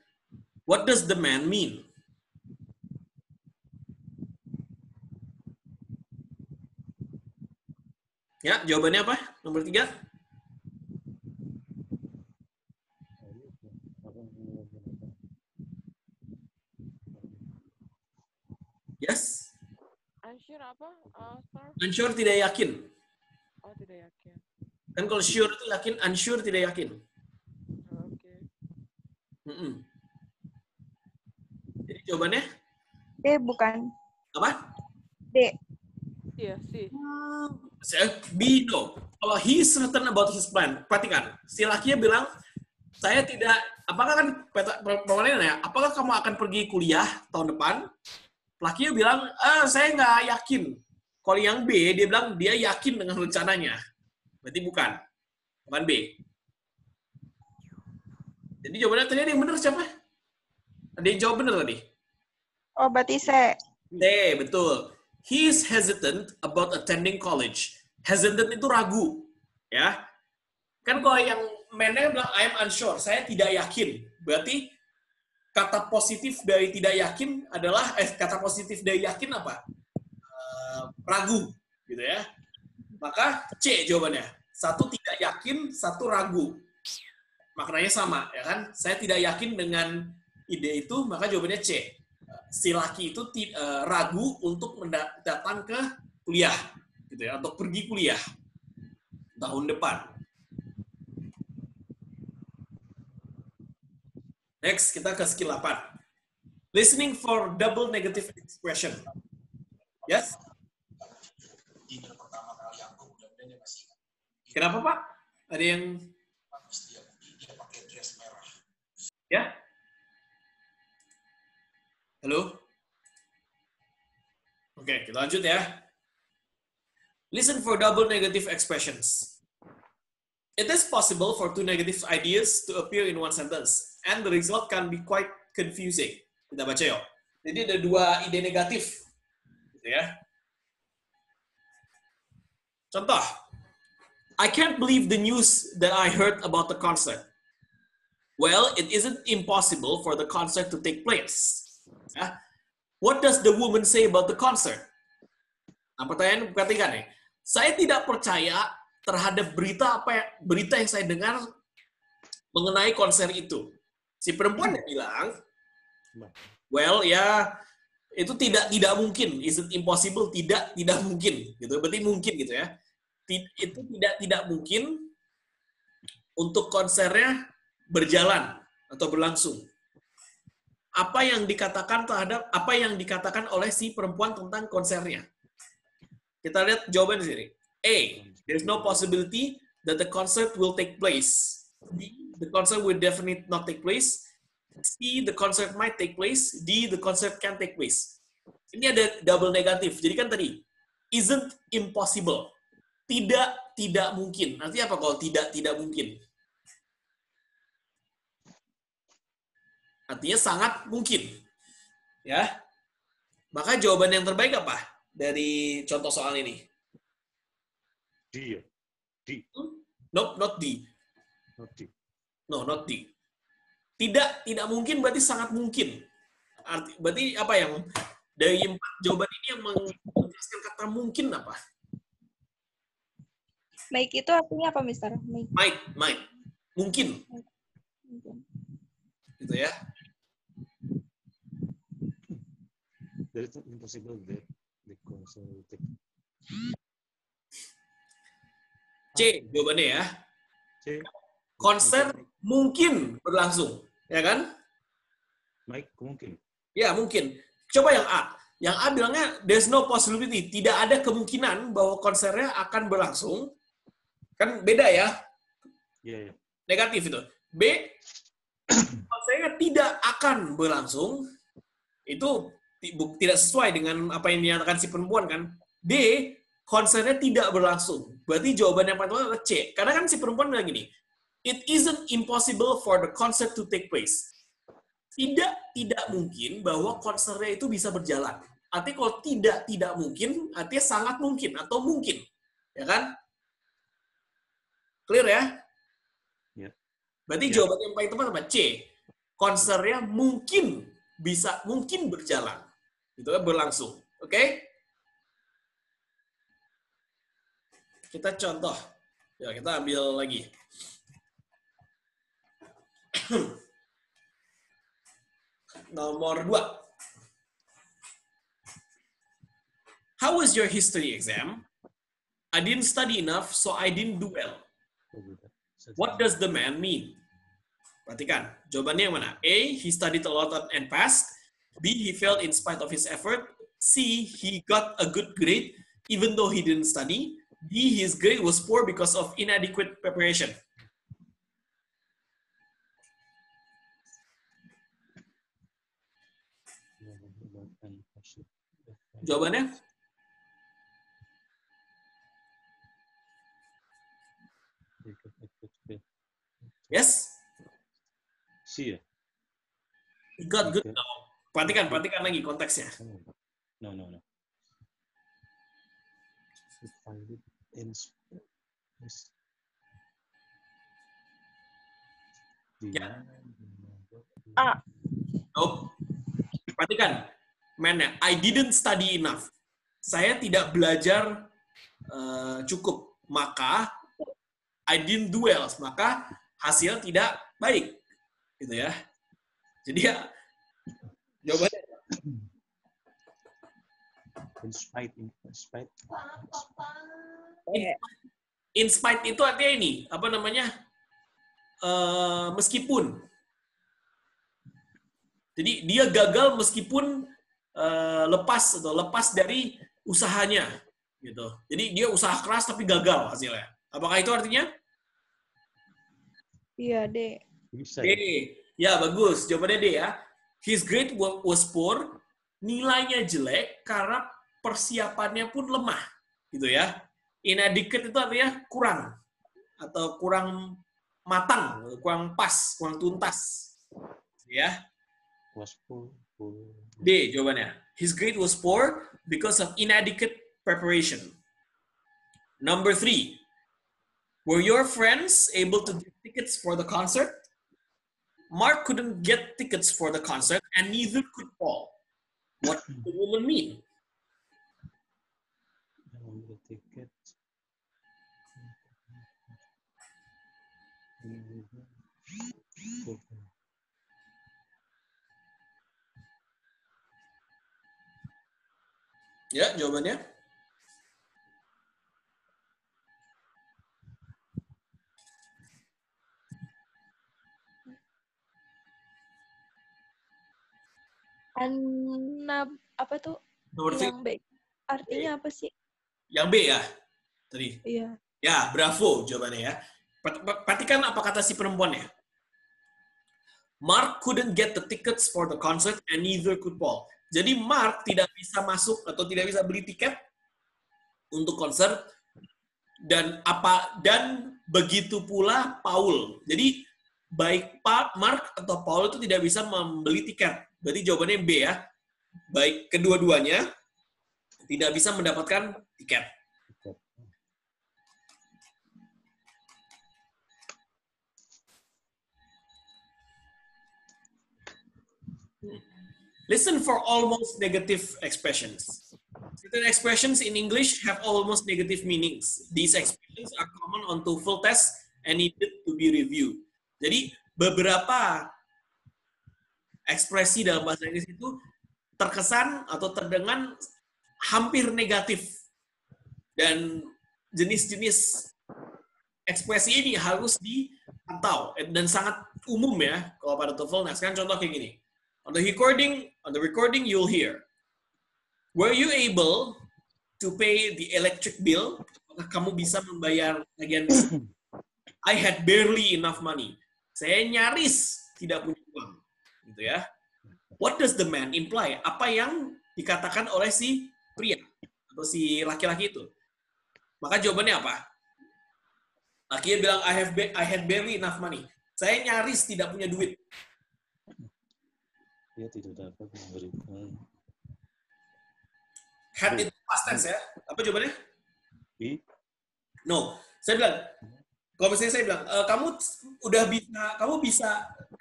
What does the man mean? Ya, jawabannya apa? Nomor 3. Yes? Unsure apa? Unsure tidak yakin. Oh, tidak yakin. Kan kalau sure itu yakin, unsure tidak yakin. Oke. Jadi jawabannya? D bukan. Apa? D. Iya, C. B, no. Kalau he is certain about his plan, perhatikan. Si lakinya bilang, saya tidak, apakah kan, pertanyaannya ya, apakah kamu akan pergi kuliah tahun depan? Lakinya bilang, saya nggak yakin. Kalau yang B, dia bilang dia yakin dengan rencananya. Berarti bukan B. Jadi jawabannya tadi ada yang benar siapa? Ada yang jawab benar tadi? Oh, berarti C. D, betul. He is hesitant about attending college. Hesitant itu ragu, ya. Kan kalau yang man-nya bilang I am unsure, saya tidak yakin. Berarti kata positif dari tidak yakin adalah kata positif dari yakin apa? Ragu, gitu ya. Maka C jawabannya. Satu tidak yakin, satu ragu. Maknanya sama, ya kan? Saya tidak yakin dengan ide itu, maka jawabannya C. Si laki itu ragu untuk datang ke kuliah, gitu ya, untuk pergi kuliah tahun depan. Next, kita ke skill 8. Listening for double negative expression. Yes? Kenapa, Pak? Ada yang... Ya? Halo? Oke, kita lanjut ya. Listen for double negative expressions. It is possible for two negative ideas to appear in one sentence, and the result can be quite confusing. Kita baca yuk. Jadi ada dua ide negatif, gitu ya. Contoh, I can't believe the news that I heard about the concert. Well, it isn't impossible for the concert to take place. What does the woman say about the concert? Nah, pertanyaan perhatikan nih. Saya tidak percaya terhadap berita yang saya dengar mengenai konser itu. Si perempuan yang bilang, well ya itu tidak mungkin, isn't impossible, tidak mungkin gitu. Berarti mungkin gitu ya. Itu tidak mungkin untuk konsernya berjalan atau berlangsung. Apa yang dikatakan oleh si perempuan tentang konsernya? Kita lihat jawaban di sini. A. There's no possibility that the concert will take place. B. The concert will definitely not take place. C. The concert might take place. D. The concert can take place. Ini ada double negatif. Jadi kan tadi, isn't impossible. Tidak mungkin. Artinya apa kalau tidak mungkin? Artinya sangat mungkin. Ya. Maka jawaban yang terbaik apa dari contoh soal ini? D. D. Nope, not D. Not D. No, not D. Tidak mungkin berarti sangat mungkin. Berarti apa yang dari 4 jawaban ini yang menjelaskan kata mungkin apa? Baik itu artinya apa, Mister? Might. Mungkin. Gitu ya. There is impossible that the concert will take. C jawabannya ya. C. Konser mungkin berlangsung, ya kan? Mike mungkin. Ya, mungkin. Coba yang A. Yang A bilangnya there's no possibility, tidak ada kemungkinan bahwa konsernya akan berlangsung. Kan beda ya? Iya. Negatif itu. B, konsernya tidak akan berlangsung. Itu tidak sesuai dengan apa yang dinyatakan si perempuan kan. D, konsernya tidak berlangsung. Berarti jawaban yang pertama adalah C. Karena kan si perempuan bilang gini, it isn't impossible for the concert to take place. Tidak mungkin bahwa konsernya itu bisa berjalan. Artinya kalau tidak mungkin, artinya sangat mungkin atau mungkin. Ya kan? Clear ya? Ya. Berarti Ya. jawaban yang paling tepat apa? C. Konsernya mungkin berjalan. Itu kan berlangsung. Oke? Kita contoh. Ya, kita ambil lagi. Nomor 2. How was your history exam? I didn't study enough, so I didn't do well. What does the man mean? Perhatikan, jawabannya yang mana? A, he studied a lot and passed. B, he failed in spite of his effort. C, he got a good grade even though he didn't study. D, his grade was poor because of inadequate preparation. Jawabannya? Yes? C ya? He got good. No. Perhatikan lagi konteksnya. No. Ya. A. Nope. Perhatikan, man-nya. I didn't study enough. Saya tidak belajar cukup. Maka, I didn't do well. Maka, hasil tidak baik. Gitu ya. Jadi ya, jawabannya. In spite itu artinya ini, apa namanya? Meskipun. Jadi dia gagal meskipun lepas dari usahanya, gitu. Jadi dia usaha keras tapi gagal hasilnya. Apakah itu artinya? Iya, D. Bisa. D. Ya, bagus. Jawabannya D ya. His grade was poor. Nilainya jelek karena persiapannya pun lemah, gitu ya. Inadequate itu artinya kurang atau kurang matang, kurang pas, kurang tuntas, ya. Was poor. D jawabannya. His grade was poor because of inadequate preparation. Number 3. Were your friends able to get tickets for the concert? Mark couldn't get tickets for the concert and neither could Paul. What did the woman mean? Ya, jawabannya. Apa tuh? Nomor 3. Yang B. Artinya apa sih? Yang B ya? Tadi. Iya. Ya, bravo jawabannya ya. Perhatikan apa kata si perempuannya. Mark couldn't get the tickets for the concert and neither could Paul. Jadi Mark tidak bisa masuk atau tidak bisa beli tiket untuk konser dan begitu pula Paul. Jadi baik Mark atau Paul itu tidak bisa membeli tiket. Berarti jawabannya B ya. Baik kedua-duanya tidak bisa mendapatkan tiket. Listen for almost negative expressions. Certain expressions in English have almost negative meanings. These expressions are common on TOEFL tests and needed to be reviewed. Jadi beberapa ekspresi dalam bahasa Inggris itu terkesan atau terdengar hampir negatif. Dan jenis-jenis ekspresi ini harus dipantau dan sangat umum ya kalau pada TOEFL. Nah, sekarang contoh kayak gini. On the recording, you'll hear, were you able to pay the electric bill? Apakah kamu bisa membayar tagihan listrik? I had barely enough money. Saya nyaris tidak punya uang. Gitu ya. What does the man imply? Apa yang dikatakan oleh si pria atau si laki-laki itu? Maka jawabannya apa? Laki-laki bilang, I had barely enough money. Saya nyaris tidak punya duit. Dia tidak dapat memberikan. Had itu past tense ya. Apa jawabannya? B. No. Saya bilang, kalau misalnya saya bilang,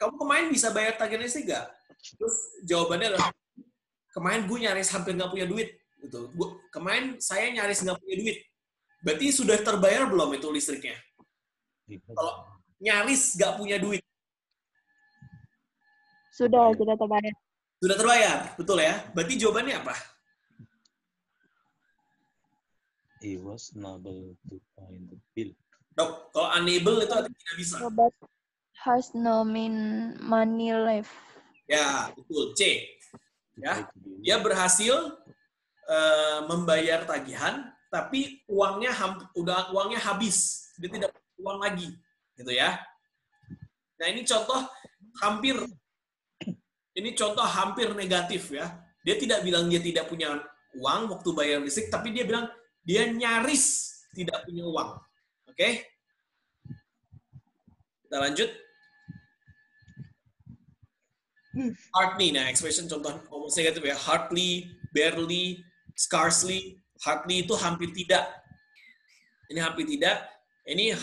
kamu kemarin bisa bayar tagihan listrik nggak? Terus jawabannya adalah, kemarin gue nyaris hampir nggak punya duit. Gitu. Kemarin saya nyaris nggak punya duit. Berarti sudah terbayar belum itu listriknya? Kalau nyaris nggak punya duit. Sudah terbayar. Sudah terbayar, betul ya? Berarti jawabannya apa? He was unable to find the bill. Dok, kalau unable itu artinya tidak bisa. But has no money left. Ya, betul. C. Ya, dia berhasil membayar tagihan, tapi uangnya habis. Dia tidak punya uang lagi, gitu ya. Nah, ini contoh hampir negatif ya. Dia tidak bilang dia tidak punya uang waktu bayar listrik, tapi dia bilang dia nyaris tidak punya uang. Oke? Kita lanjut. Hardly, nah expression contoh almost negatif ya. Hardly, barely, scarcely. Hardly itu hampir tidak. Ini hampir tidak. Ini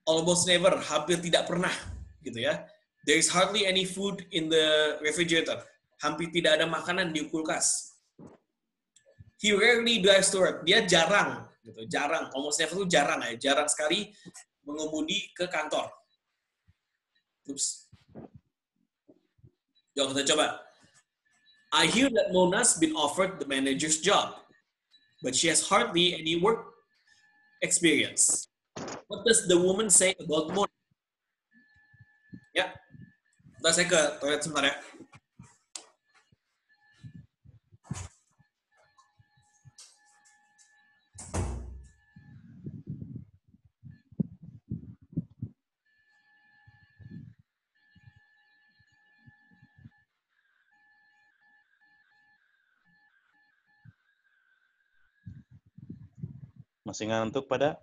almost never, hampir tidak pernah, gitu ya. There is hardly any food in the refrigerator. Hampir tidak ada makanan di kulkas. He rarely drives to work. Dia jarang, gitu. Jarang. Almost never itu jarang ya. Jarang sekali mengemudi ke kantor. Oops. Yuk kita coba. I hear that Mona's been offered the manager's job, but she has hardly any work experience. What does the woman say about Mona? Ya. Ntar saya ke toilet sebentar ya. Masih ngantuk pada?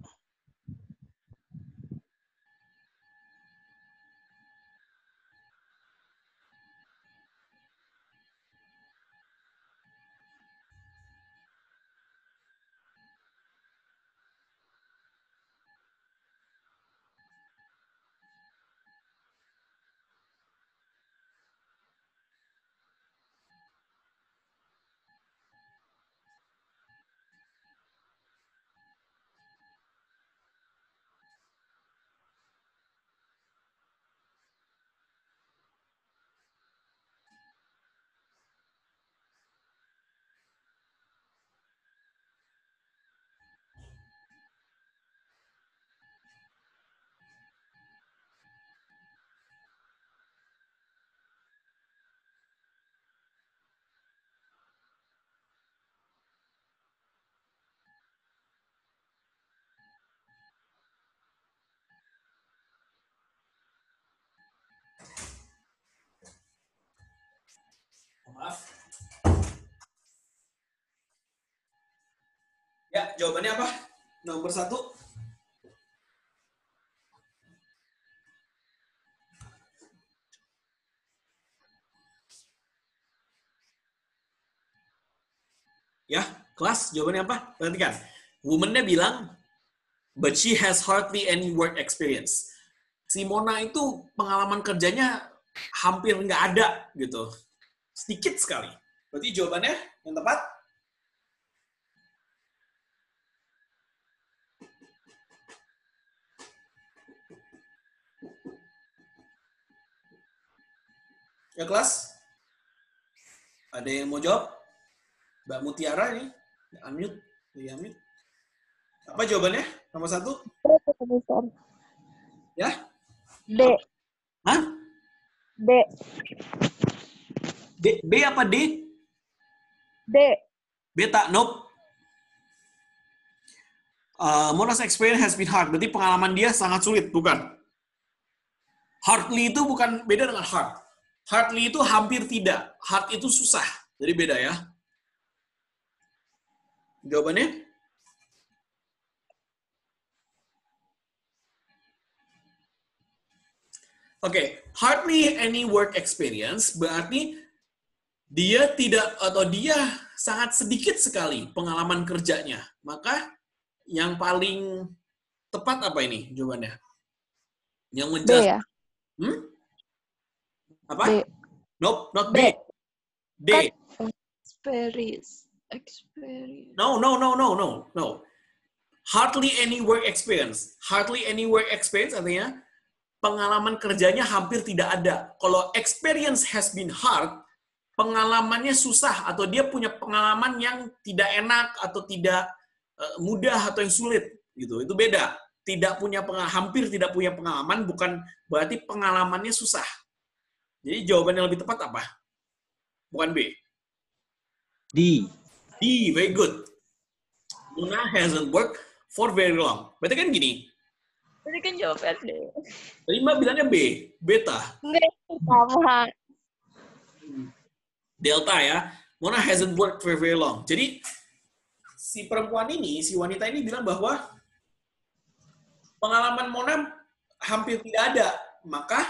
jawabannya apa? Nomor 1. Ya, kelas jawabannya apa? Perhatikan. Woman-nya bilang, but she has hardly any work experience. Si Mona itu pengalaman kerjanya hampir nggak ada gitu. Sedikit sekali. Berarti jawabannya yang tepat? Ya kelas? Ada yang mau jawab? Mbak Mutiara ini, unmute. Unmute. Apa jawabannya? Nomor 1? Ya? D. Hah? D. B apa D? D. Beta, nope. Mona's experience has been hard. Berarti pengalaman dia sangat sulit, bukan? Hardly itu bukan beda dengan hard. Hardly itu hampir tidak. Hard itu susah. Jadi beda ya. Jawabannya? Oke, hardly any work experience berarti dia tidak atau dia sangat sedikit sekali pengalaman kerjanya. Maka yang paling tepat apa ini jawabannya? Yang menjelaskan. B ya? Apa? B. Nope, not B. D. Experience. No. Hardly any work experience. Hardly any work experience artinya pengalaman kerjanya hampir tidak ada. Kalau experience has been hard, pengalamannya susah atau dia punya pengalaman yang tidak enak atau tidak mudah atau yang sulit gitu. Itu beda. Hampir tidak punya pengalaman bukan berarti pengalamannya susah. Jadi jawaban yang lebih tepat apa? Bukan B. D. D, very good. Mona hasn't worked for very long. Berarti kan gini. Tadi kan jawaban D. Tadi Mbak bilangnya B, beta. Enggak, sama. Delta ya. Mona hasn't worked for very long. Jadi si perempuan ini, si wanita ini bilang bahwa pengalaman Mona hampir tidak ada. Maka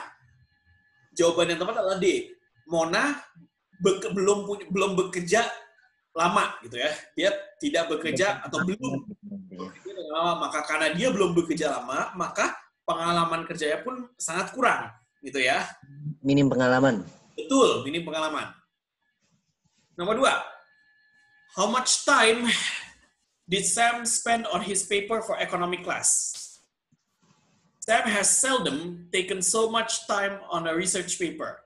jawaban yang tepat adalah D. Mona belum bekerja lama gitu ya. Dia tidak bekerja atau belum bekerja lama. Maka karena dia belum bekerja lama, maka pengalaman kerjanya pun sangat kurang gitu ya. Minim pengalaman. Betul, minim pengalaman. Nomor 2. How much time did Sam spend on his paper for economic class? Sam has seldom taken so much time on a research paper.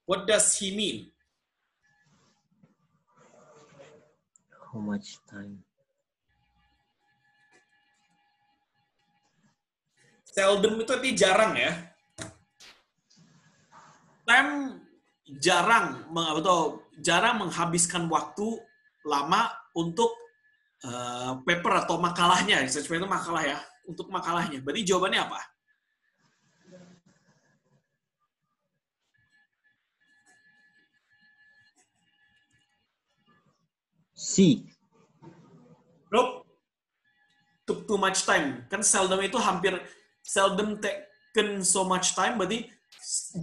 What does he mean? How much time? Seldom itu artinya jarang ya. Sam jarang menghabiskan waktu lama untuk paper atau makalahnya. Research paper itu makalah ya. Untuk makalahnya. Berarti jawabannya apa? C. Nope. Took too much time. Kan seldom itu hampir seldom taken so much time, berarti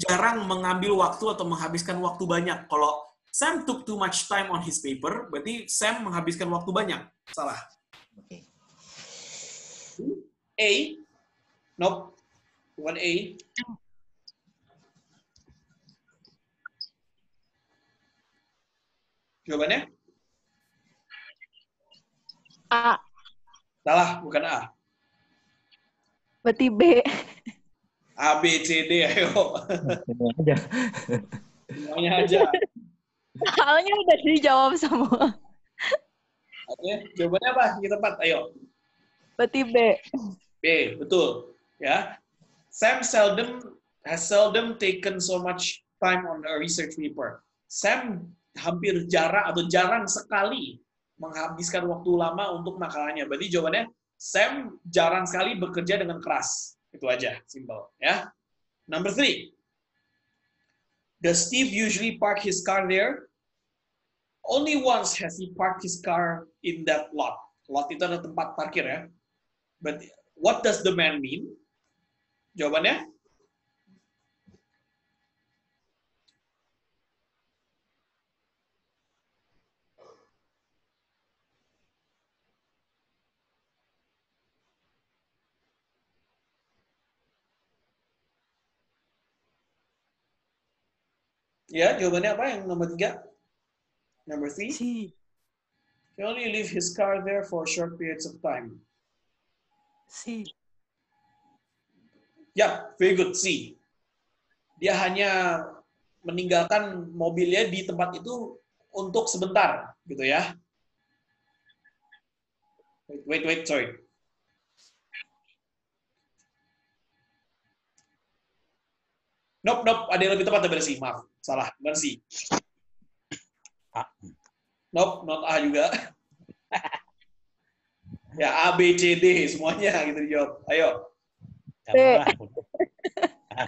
jarang mengambil waktu atau menghabiskan waktu banyak. Kalau Sam took too much time on his paper, berarti Sam menghabiskan waktu banyak. Salah. Okay. A. Nope. Bukan A. Jawabannya? A. Salah, bukan A. Berarti B. A, B, C, D, ayo. Semuanya aja. Semuanya aja. Soalnya udah dijawab semua. Oke, jawabannya apa? Yang tepat, ayo. Berarti B. B, betul. Ya. Sam has seldom taken so much time on a research paper. Sam hampir jarang sekali menghabiskan waktu lama untuk makalahnya. Berarti jawabannya Sam jarang sekali bekerja dengan keras. Itu aja, simple. Ya. Number 3. Does Steve usually park his car there? Only once has he parked his car in that lot. Lot itu adalah tempat parkir ya. Berarti, what does the man mean? Jawabannya? Ya, jawabannya apa yang nomor 3? Number 3? C. He only leave his car there for short periods of time. C. Ya, very good. C. Dia hanya meninggalkan mobilnya di tempat itu untuk sebentar, gitu ya. Wait, sorry. Nope, ada yang lebih tepat daripada C. Maaf, salah, bukan C. Nope, not A juga. Ya, A, B, C, D, semuanya gitu dijawab. Ayo.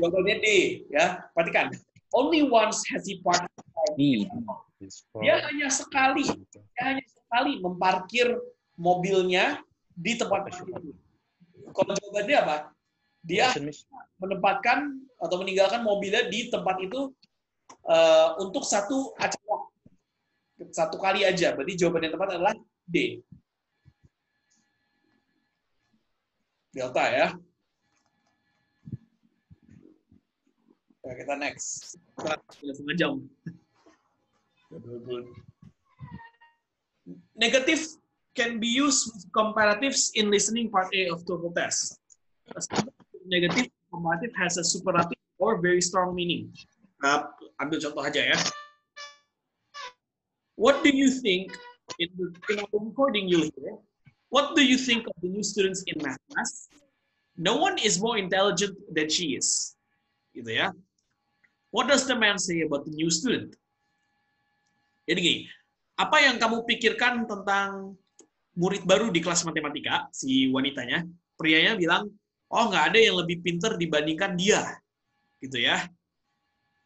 Jawabannya D, ya. Perhatikan. Only once has he parked. Dia hanya sekali memparkir mobilnya di tempat itu. Kalau jawabannya apa? Dia menempatkan atau meninggalkan mobilnya di tempat itu untuk satu acara. Satu kali aja. Berarti jawaban yang tepat adalah D. Delta ya. Oke, kita next. Sudah setengah jam. Negative can be used with comparatives in listening part A of TOEFL test. Negative comparative has a superlative or very strong meaning. Ambil contoh aja ya. What do you think, in our recording you'll hear, what do you think of the new students in math class? No one is more intelligent than she is. Gitu ya. What does the man say about the new student? Jadi gini, apa yang kamu pikirkan tentang murid baru di kelas matematika, si wanitanya, prianya bilang, oh nggak ada yang lebih pintar dibandingkan dia. Gitu ya.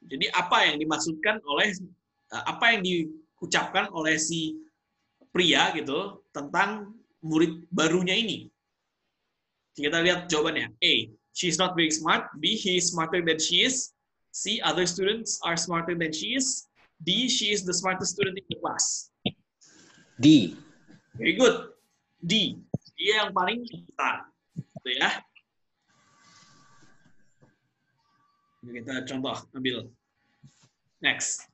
Jadi apa yang dimaksudkan oleh, apa yang diucapkan oleh si pria gitu tentang murid barunya ini. Kita lihat jawabannya. A. She's not very smart. B. He is smarter than she is. C. Other students are smarter than she is. D. She is the smartest student in the class. D. Very good. D. Dia yang paling pintar. Gitu ya. Kita contoh, ambil. Next.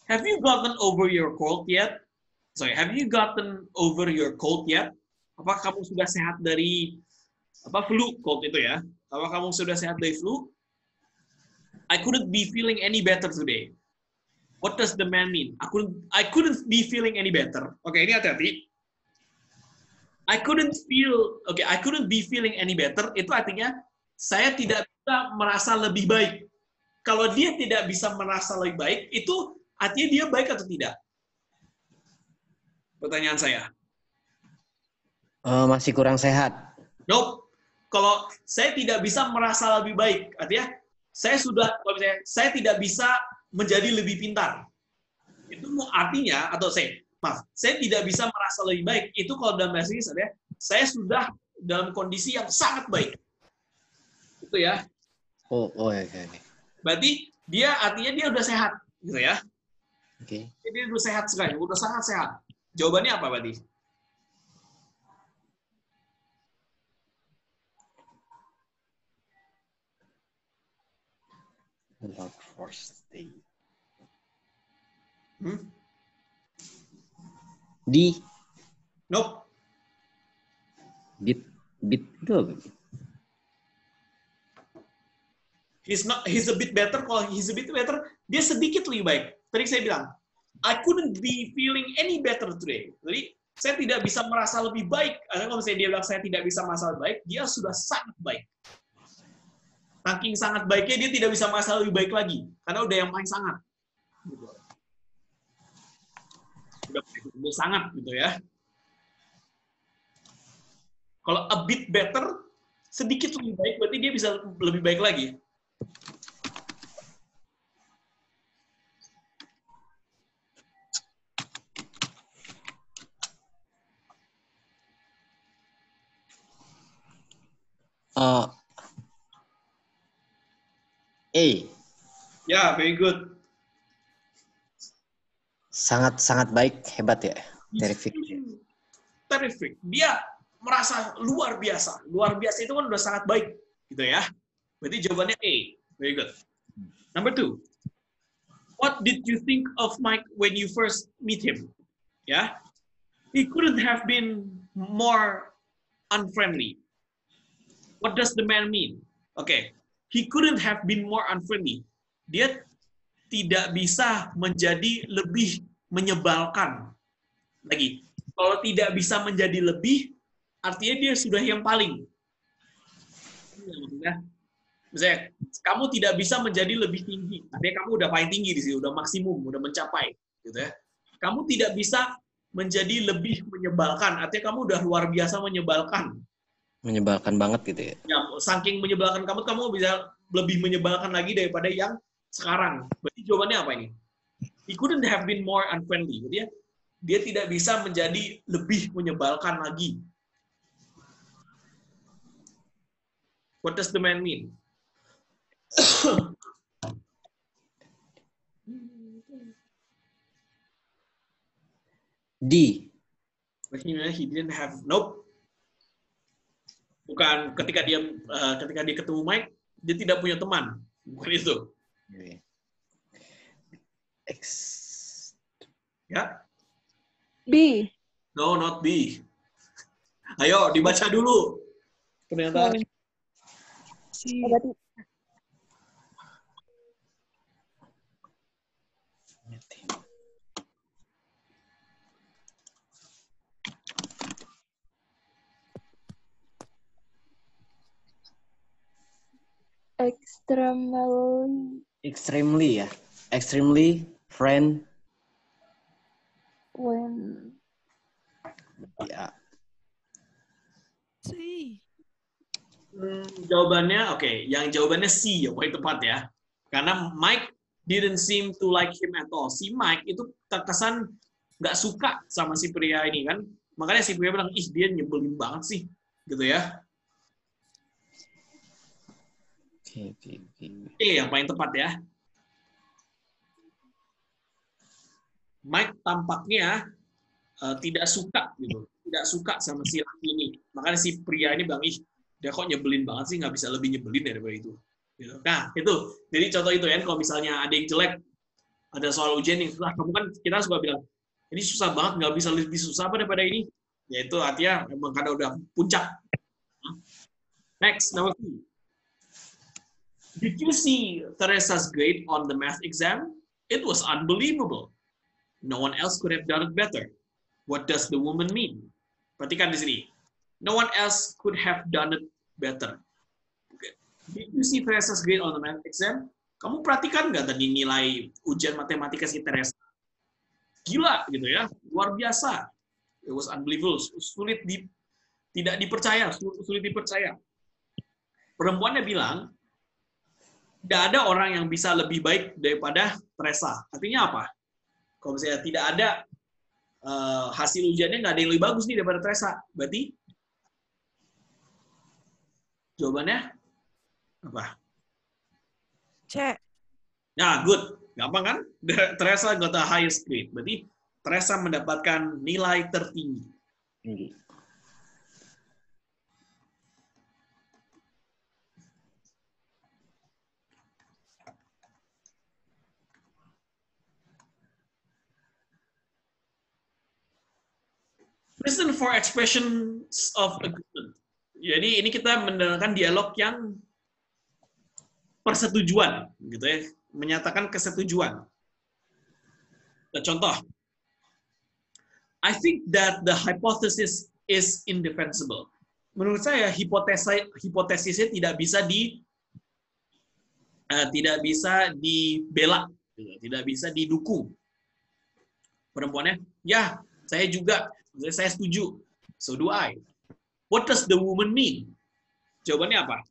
Have you gotten over your cold yet? Sorry, have you gotten over your cold yet? Apakah kamu sudah sehat dari flu? Cold itu ya. Apakah kamu sudah sehat dari flu? I couldn't be feeling any better today. What does the man mean? I couldn't be feeling any better. Oke, ini hati-hati. I couldn't be feeling any better itu artinya saya tidak bisa merasa lebih baik. Kalau dia tidak bisa merasa lebih baik, itu artinya dia baik atau tidak? Pertanyaan saya. Masih kurang sehat. Nope. Kalau saya tidak bisa merasa lebih baik, artinya saya tidak bisa menjadi lebih pintar. Itu artinya, saya tidak bisa merasa lebih baik. Itu kalau dalam bahasa Inggris artinya saya sudah dalam kondisi yang sangat baik. Itu ya. Okay. Berarti artinya dia udah sehat, gitu ya. Oke. Dia udah sehat sekali, udah sangat sehat. Jawabannya apa berarti? Not first day. D. Nope. Bit itu apa? He's a bit better. Kalau he's a bit better, dia sedikit lebih baik. Tadi saya bilang, I couldn't be feeling any better today. Jadi, saya tidak bisa merasa lebih baik. Karena kalau misalnya dia bilang saya tidak bisa merasa lebih baik, dia sudah sangat baik. Saking sangat baiknya, dia tidak bisa merasa lebih baik lagi. Karena udah yang paling sangat. Udah sangat, gitu ya. Kalau a bit better, sedikit lebih baik, berarti dia bisa lebih baik lagi. A. Ya, very good. Sangat baik, hebat ya. Terrific. Terrific. Dia merasa luar biasa. Luar biasa itu kan udah sangat baik, gitu ya. Berarti jawabannya A. Very good. Number 2. What did you think of Mike when you first meet him? Ya, he couldn't have been more unfriendly. What does the man mean? Okay, he couldn't have been more unfriendly. Dia tidak bisa menjadi lebih menyebalkan. Lagi, kalau tidak bisa menjadi lebih, artinya dia sudah yang paling. Misalnya, kamu tidak bisa menjadi lebih tinggi. Artinya kamu udah paling tinggi di sini, udah maksimum, udah mencapai, gitu ya. Kamu tidak bisa menjadi lebih menyebalkan. Artinya kamu udah luar biasa menyebalkan. Menyebalkan banget gitu ya. Ya, saking menyebalkan kamu bisa lebih menyebalkan lagi daripada yang sekarang. Berarti jawabannya apa ini? He couldn't have been more unfriendly. Berarti dia tidak bisa menjadi lebih menyebalkan lagi. What does the man mean? D. He didn't have, nope. Bukan ketika dia ketemu Mike, dia tidak punya teman. Bukan itu. X. Ya? B. No, not B. Ayo, dibaca dulu. Pernyataan. Berarti Extremely ya. Extremely friend. when Ya. Jawabannya, oke. Yang jawabannya C, yang paling tepat ya. Karena Mike didn't seem to like him at all. Si Mike itu terkesan nggak suka sama si pria ini kan. Makanya si pria bilang, ih dia nyebelin banget sih. Gitu ya. Oke, yang paling tepat ya. Mike tampaknya tidak suka gitu. Tidak suka sama si laki ini. Makanya si pria ini bilang, ih dia kok nyebelin banget sih, nggak bisa lebih nyebelin daripada itu. Nah, itu. Jadi contoh itu ya, kalau misalnya ada yang jelek, ada soal ujian yang susah, kamu kan kita suka bilang, ini susah banget, nggak bisa lebih susah apa daripada ini. Ya itu artinya memang karena udah puncak. Next, number 2. Did you see Teresa's grade on the math exam? It was unbelievable. No one else could have done it better. What does the woman mean? Perhatikan di sini. No one else could have done it better. Okay. Did you see Teresa's grade on the math exam? Kamu perhatikan nggak tadi nilai ujian matematika si Teresa? Gila gitu ya, luar biasa. It was unbelievable, tidak dipercaya, sulit dipercaya. Perempuannya bilang, tidak ada orang yang bisa lebih baik daripada Teresa. Artinya apa? Kalau misalnya tidak ada hasil ujiannya, nggak ada yang lebih bagus nih daripada Teresa. Berarti jawabannya apa? C. Nah, good. Gampang kan? Teresa got the highest grade. Berarti Teresa mendapatkan nilai tertinggi. Listen for expressions of agreement. Jadi ini kita mendengarkan dialog yang persetujuan, gitu ya, menyatakan kesetujuan. Nah, contoh, I think that the hypothesis is indefensible. Menurut saya hipotesisnya tidak bisa dibela, tidak bisa didukung. Perempuannya, ya, saya juga. Saya setuju. So do I. What does the woman mean? Jawabannya apa?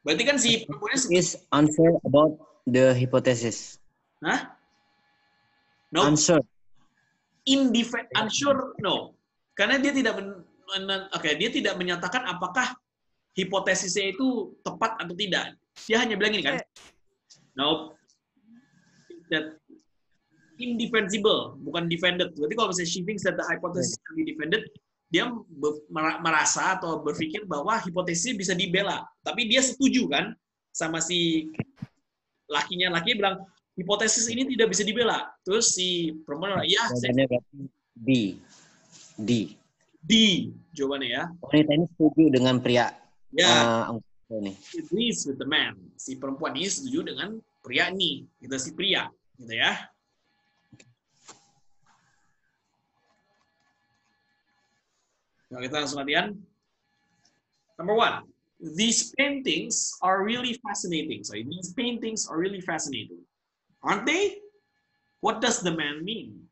Berarti kan si perempuannya is answer about the hypothesis. Hah? No. Answer. Unsure, no. Karena dia tidak Oke, dia tidak menyatakan apakah hipotesisnya itu tepat atau tidak. Dia hanya bilang ini kan, no, that indefensible, bukan defended. Berarti kalau misalnya she thinks that the hypothesis can be defended, dia merasa atau berpikir bahwa hipotesisnya bisa dibela. Tapi dia setuju kan sama si lakinya bilang, hipotesis ini tidak bisa dibela. Terus si perempuan, ya, D. Jawabannya ya. Wanita ini setuju dengan pria. Ya. Agrees with the man. Si perempuan ini setuju dengan pria ini. Gitu si pria, gitu ya. Nah, kita langsung latihan. Number 1. These paintings are really fascinating. So, these paintings are really fascinating. Aren't they? What does the man mean?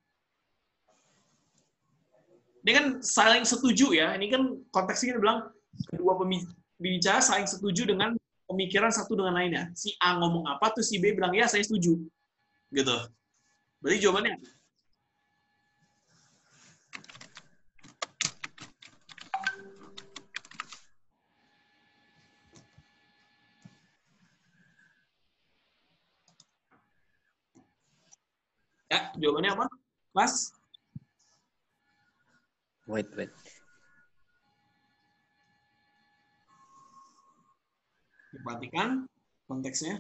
Ini kan saling setuju ya. Ini kan konteksnya kita bilang kedua pembicara saling setuju dengan pemikiran satu dengan lainnya. Si A ngomong apa, tuh si B bilang, ya saya setuju. Gitu. Berarti jawabannya ya, jawabannya apa? Mas? Wait. Perhatikan konteksnya.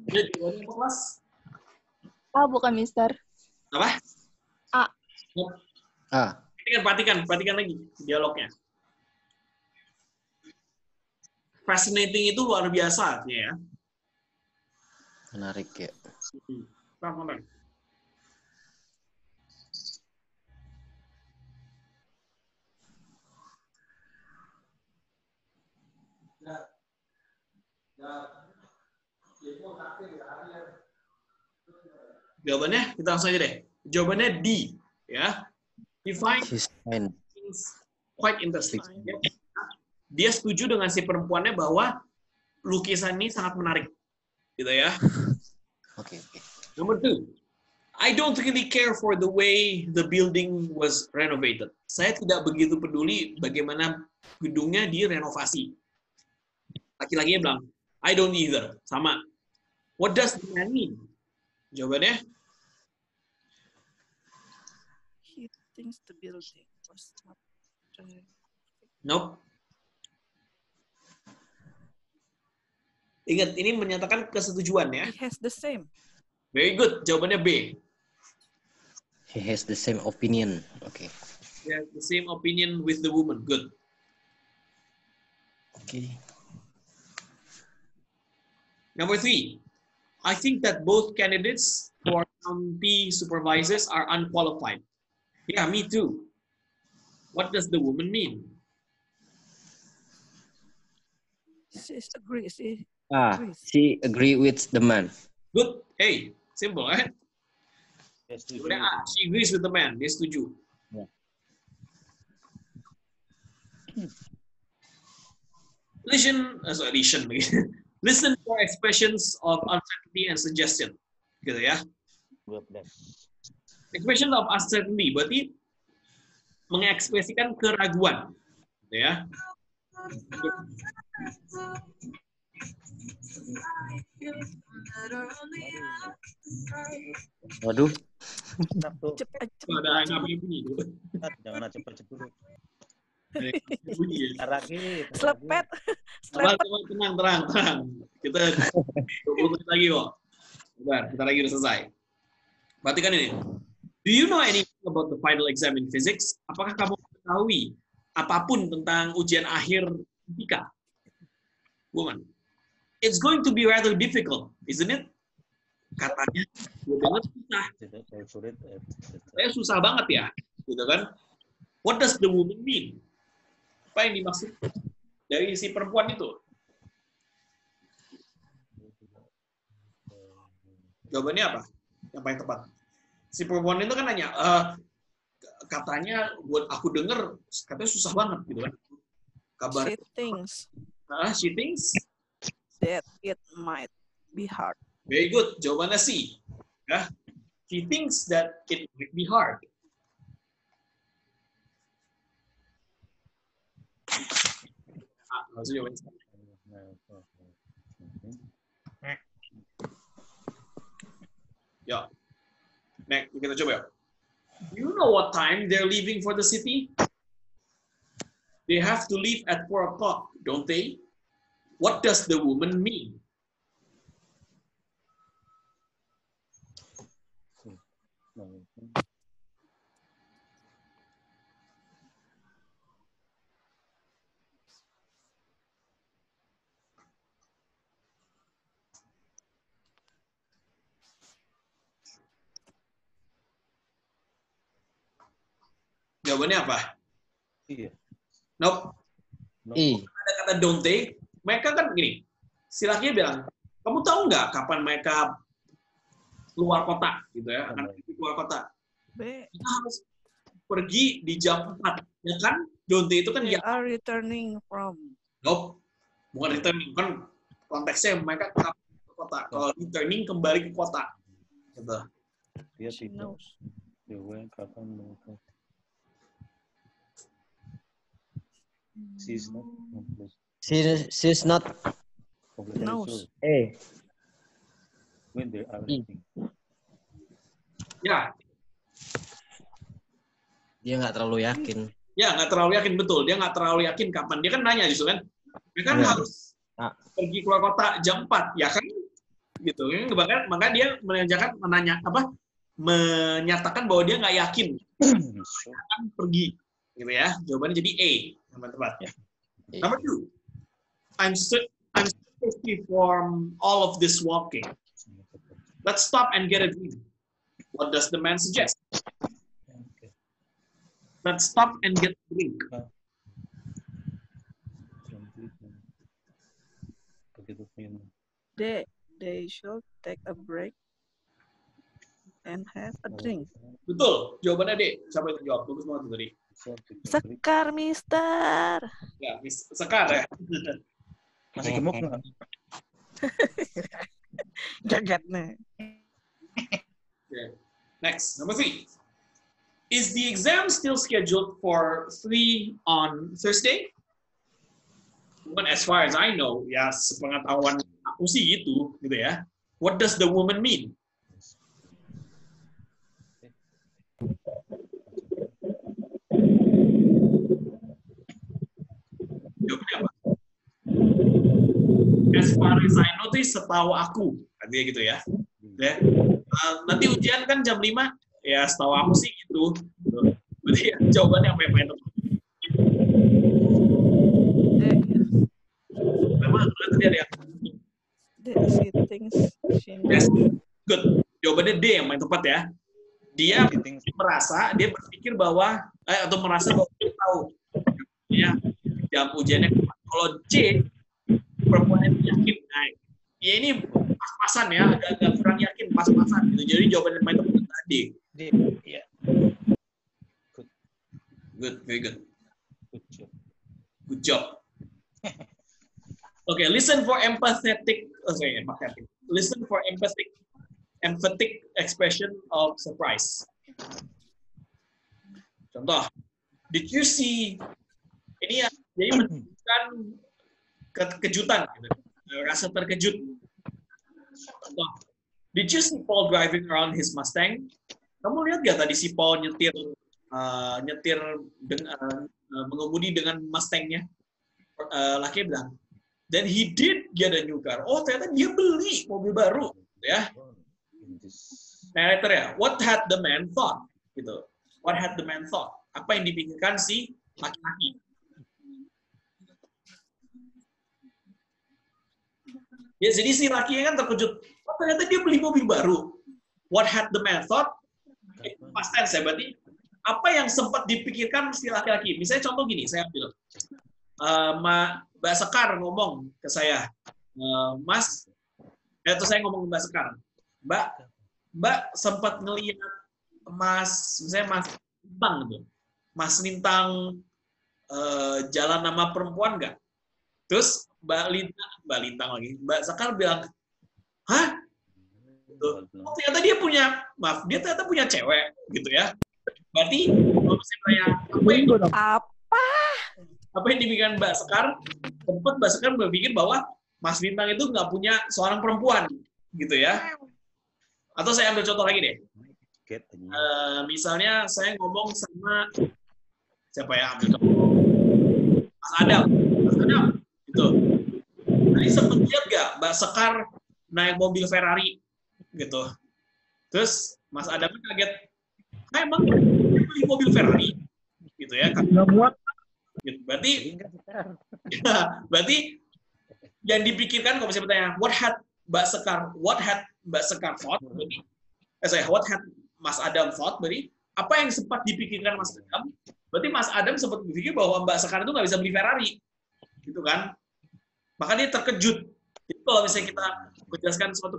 Jadi, jawabannya apa, Mas? A bukan, Mister. Apa? A. Perhatikan lagi dialognya. Fascinating itu luar biasa artinya ya. Menarik ya. Benar. Jawabannya kita langsung aja deh. Jawabannya D, ya. Define things quite interesting. Dia setuju dengan si perempuannya bahwa lukisan ini sangat menarik, gitu ya. Oke. Number 2, I don't really care for the way the building was renovated. Saya tidak begitu peduli bagaimana gedungnya direnovasi. Laki-lakinya bilang, I don't either. Sama. What does the man mean? Jawabannya? He thinks the building was not Nope. Ingat, ini menyatakan kesetujuan ya. He has the same. Very good. Jawabannya B. He has the same opinion. Okay. Yeah, the same opinion with the woman. Good. Okay. Number 3, I think that both candidates for county supervisors are unqualified. Yeah, me too. What does the woman mean? She agree with the man. Good. Hey, simple, right? She agrees with the man. Dia setuju. Yeah. Listen for expressions of uncertainty and suggestion. Gitu ya. Expression of uncertainty berarti mengekspresikan keraguan. Gitu ya. Waduh. Cepat. Ada yang bunyi dulu. Jangan cepat dulu. Bunyi. Tarakit. Slepet. Sabar, Slepet. tenang. Kita 20 menit lagi kok. Bentar, kita lagi udah selesai. Perhatikan ini. Do you know anything about the final exam in physics? Apakah kamu mengetahui apapun tentang ujian akhir fisika? Woman. It's going to be rather difficult, isn't it? Katanya, gue dengar susah. Saya susah banget ya, gitu kan? What does the woman mean? Apa yang dimaksud dari si perempuan itu? Jawabannya apa? Yang paling tepat. Si perempuan itu kan nanya, katanya buat aku denger, katanya susah banget, gitu kan? Kabar. She thinks She thinks that it might be hard. Very good. Jawabannya C. Ya. She thinks that it might be hard. Harus jawabannya C. Ya. Next, kita coba ya. Do you know what time they're leaving for the city? They have to leave at 4 o'clock, don't they? What does the woman mean? Jawabannya apa? Iya. Nope. Ada kata don't they. Mereka kan gini, si laki bilang, kamu tahu nggak kapan mereka keluar kota, gitu ya, akan pergi keluar kota. Kita harus pergi di jam 4, ya kan? Don't they itu kan They are returning from. Nope. Bukan returning, kan konteksnya mereka ke kota. Kalau returning kembali ke kota. Gitu. Dia tidak. Dia kapan mereka. She's not. She's not. Knows. When they are leaving. Ya. Dia nggak terlalu yakin. Ya, nggak terlalu yakin, betul. Dia nggak terlalu yakin kapan. Dia kan nanya justru kan. Dia kan harus pergi keluar kota jam 4, ya kan? Gitu. Maka dia menyatakan bahwa dia nggak yakin akan pergi. Gitu ya. Jawabannya jadi A. Yang tepat. Number 2. I'm thirsty from all of this walking. Let's stop and get a drink. What does the man suggest? Let's stop and get a drink. They should take a break and have a drink. Betul. Jawabannya D. Siapa yang jawab? Bagus banget tadi. Sekar, Mister. Ya, Sekar ya. Masih gemuk nggak? Jagat nih. Okay. Next, number 3. Is the exam still scheduled for 3 on Thursday? But as far as I know, ya sepengetahuan aku sih gitu ya. What does the woman mean? Jawabannya apa? As far as I know, setahu aku, artinya gitu ya. Nanti ujian kan jam 5, ya setahu aku sih gitu. Berarti ya, jawabannya apa yang tepat? Memang tadi ada yang She thinks she knows. yes, good. Jawabannya D yang paling tepat ya. Dia berpikir bahwa atau merasa bahwa dia tahu ya jam ujiannya. Kalau C, perempuan itu yakin. Nah, ya ini pas-pasan ya, agak kurang yakin, pas-pasan gitu. Jadi jawaban yang paling tepat tadi. Iya. Good, very good. Good job. Okay, listen for empathetic. Listen for emphatic expression of surprise. Contoh, did you see? Ini ya, jadi menunjukkan kejutan, gitu. Rasa terkejut. Contoh, did you see Paul driving around his Mustang? Kamu lihat gak tadi si Paul nyetir mengemudi dengan Mustang-nya. Laki bilang, then he did get a new car. Oh, ternyata dia beli mobil baru, ya. Narrator ya, what had the man thought? Gitu. What had the man thought? Apa yang dipikirkan si laki-laki? Ya, jadi si lakinya kan terkejut. Oh, ternyata dia beli mobil baru. What had the man thought? Past tense ya, berarti apa yang sempat dipikirkan si laki-laki? Misalnya contoh gini, saya ambil. Mbak Sekar ngomong ke saya, Mas, itu saya ngomong ke Mbak Sekar, Mbak sempat ngelihat Mas, misalnya Mas Lintang gitu, Mas Lintang jalan nama perempuan nggak? Terus Mbak Sekar bilang, hah? Oh, ternyata dia ternyata punya cewek, gitu ya. Berarti kalau saya tanya, apa yang dipikirkan Mbak Sekar? Tempat Mbak Sekar berpikir bahwa Mas Lintang itu nggak punya seorang perempuan, gitu ya. Atau saya ambil contoh lagi deh. Misalnya saya ngomong sama siapa ya? Ambil contoh. Mas Adam, gitu. Tadi sempat lihat nggak Mbak Sekar naik mobil Ferrari, gitu. Terus Mas Adam kaget, emang beli mobil Ferrari, gitu ya? Gitu. Berarti yang dipikirkan kalau misalnya bertanya what had Mbak Sekar thought, berarti what had Mas Adam thought, berarti apa yang sempat dipikirkan Mas Adam? Berarti Mas Adam sempat berpikir bahwa Mbak Sekar itu nggak bisa beli Ferrari, gitu kan? Maka dia terkejut. Jadi kalau misalnya kita menjelaskan suatu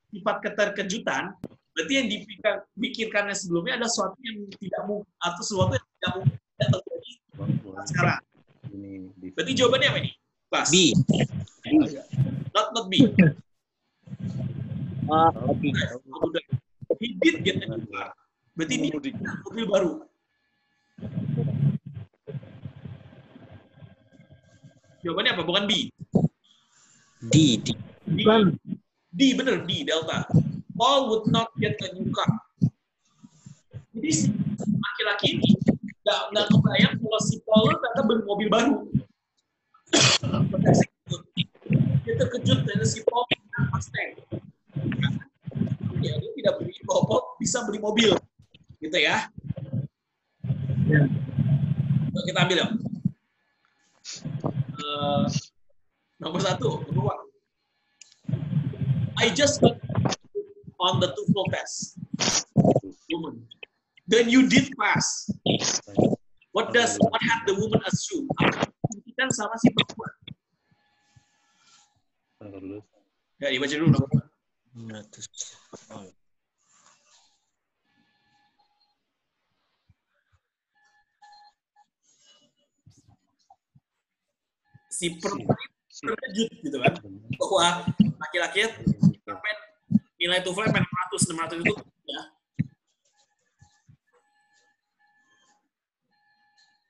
sifat keterkejutan, berarti yang dipikirkannya sebelumnya ada sesuatu yang tidak mungkin atau sesuatu yang tidak mungkin terjadi sekarang. Berarti jawabannya apa ini? Pas. B. Not B. He did get a new car. Berarti dia mobil baru. Jawabannya apa? Bukan B. D. Bener, D, delta. Paul would not get a new car. Jadi si laki-laki ini nggak kebayang kalau si Paul ternyata beli mobil baru. Dia terkejut dengan si Paul Mustang. Ya, dia tidak beli Paul bisa beli mobil, gitu ya. Kita ambil ya. Nomor 1, nomor 1. I just got on the TOEFL test. Woman. Then you did pass. What had the woman assume? Kan sama si perempuan. Ya, dibaca dulu nomor 1. Si perempuan terkejut gitu kan, bahwa laki-laki nilai TOEFL 600 itu ya.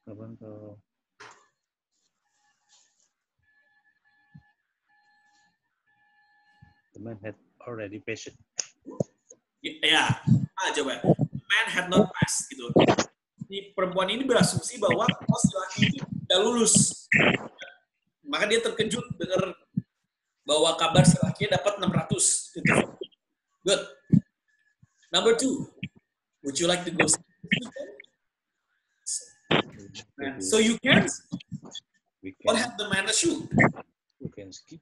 Kapan tuh? The man had already passed. Ya, coba. The man had not passed gitu. Si perempuan ini berasumsi bahwa si laki itu sudah lulus. Maka dia terkejut dengar bahwa kabar si laki dapat 600. Gitu. Good. Number 2. Would you like to go? So you can. What had the man assumed? You can ski.